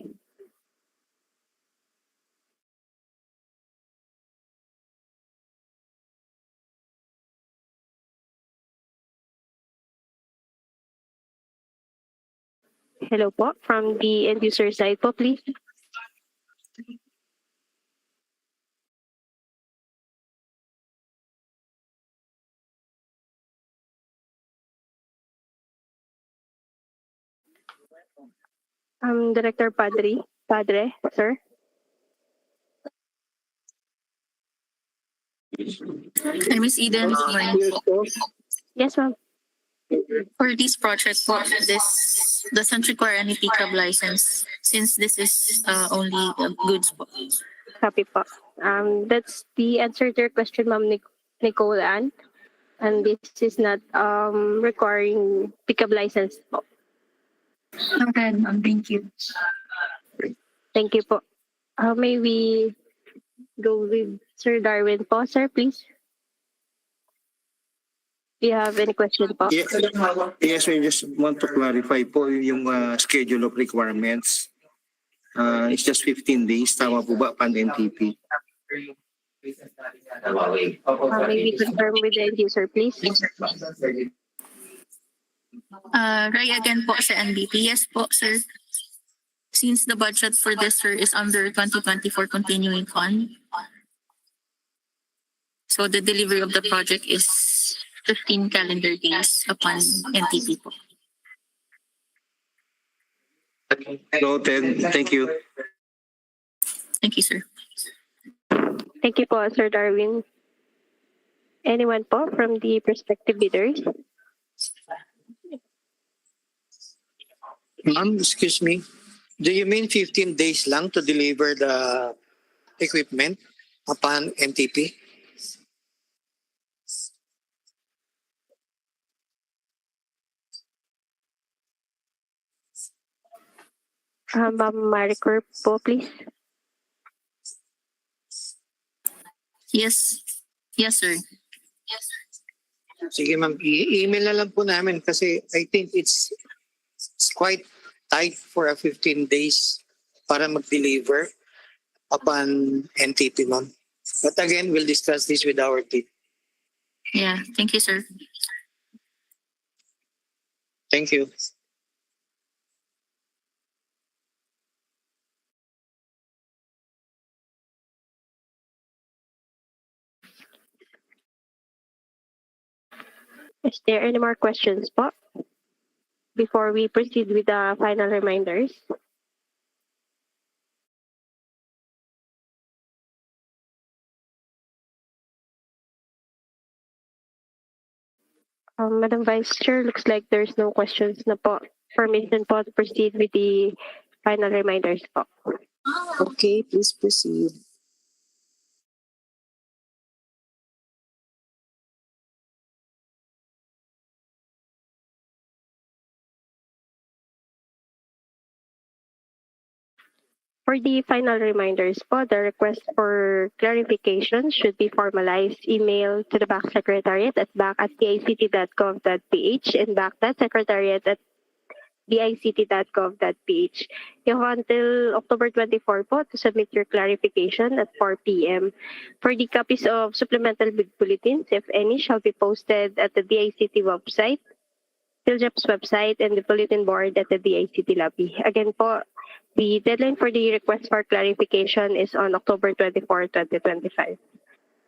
Hello po, from the end user side po, please. Director Padre, sir. Miss Eden, Yes, po. Yes, ma'am. for this project, this doesn't require any pickup license since this is only goods. Copy po. That's the answer to your question, Ma'am Nicole Ann. And this is not requiring pickup license po. Noted, ma'am. Thank you. Thank you po. May we go with Sir Darwin po, sir, please? Do you have any question po? Yes, we just want to clarify po yung schedule of requirements. It's just 15 days. Tama po ba, pan-NTP? May we confirm with the end user, please? Ray again po sa NBP. Yes po, sir. Since the budget for this, sir, is under 2024 continuing fund. So the delivery of the project is 15 calendar days upon NTP po. Noted. Thank you. Thank you, sir. Thank you po, Sir Darwin. Anyone po from the prospective bidders? Ma'am, excuse me. Do you mean 15 days lang to deliver the equipment upon NTP? Ma'am Maricor po, please. Yes. Yes, sir. Sige ma'am, email na lang po namin kasi I think it's quite tight for a 15 days para mag-deliver upon NTP, ma'am. But again, we'll discuss this with our team. Yeah. Thank you, sir. Thank you. Is there any more questions po? Before we proceed with the final reminders. Madam Vice Chair, looks like there's no questions na po. Permission po to proceed with the final reminders po. Okay, please proceed. For the final reminders po, the request for clarification should be formalized email to the back secretariat at back@dict.gov.ph and back.secretariat@dict.gov.ph. You have until October 24 po to submit your clarification at 4 p.m. For the copies of supplemental bulletins, if any, shall be posted at the DICT website, PhilJEP's website, and the bulletin board at the DICT lobby. Again po, the deadline for the request for clarification is on October 24, 2025.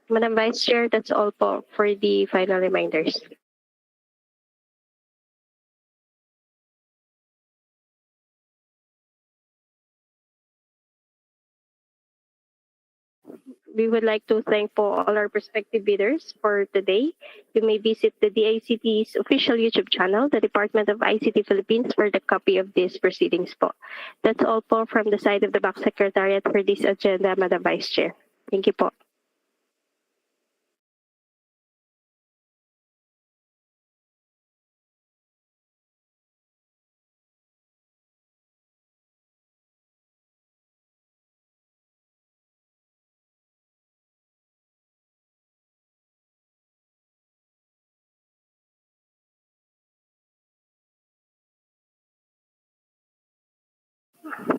Madam Vice Chair, that's all po for the final reminders. We would like to thank po all our prospective bidders for today. You may visit the DICT's official YouTube channel, the Department of ICT Philippines, for the copy of these proceedings po. That's all po from the side of the back secretariat for this agenda, Madam Vice Chair. Thank you po.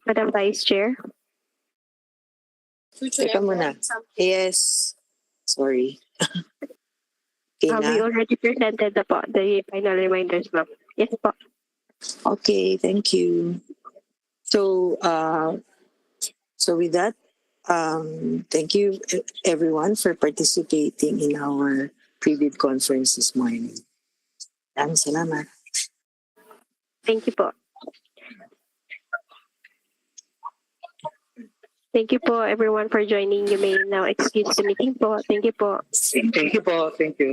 Madam Vice Chair. Teka muna. Yes. Sorry. Okay We na? already presented the po, the final reminders, ma'am. Yes po. Okay, thank you. So, with that, thank you everyone for participating in our pre-bid conference this morning. Maraming salamat. Thank you po. Thank you po everyone for joining. You may now excuse the meeting po. Thank you po. Thank you po. Thank you.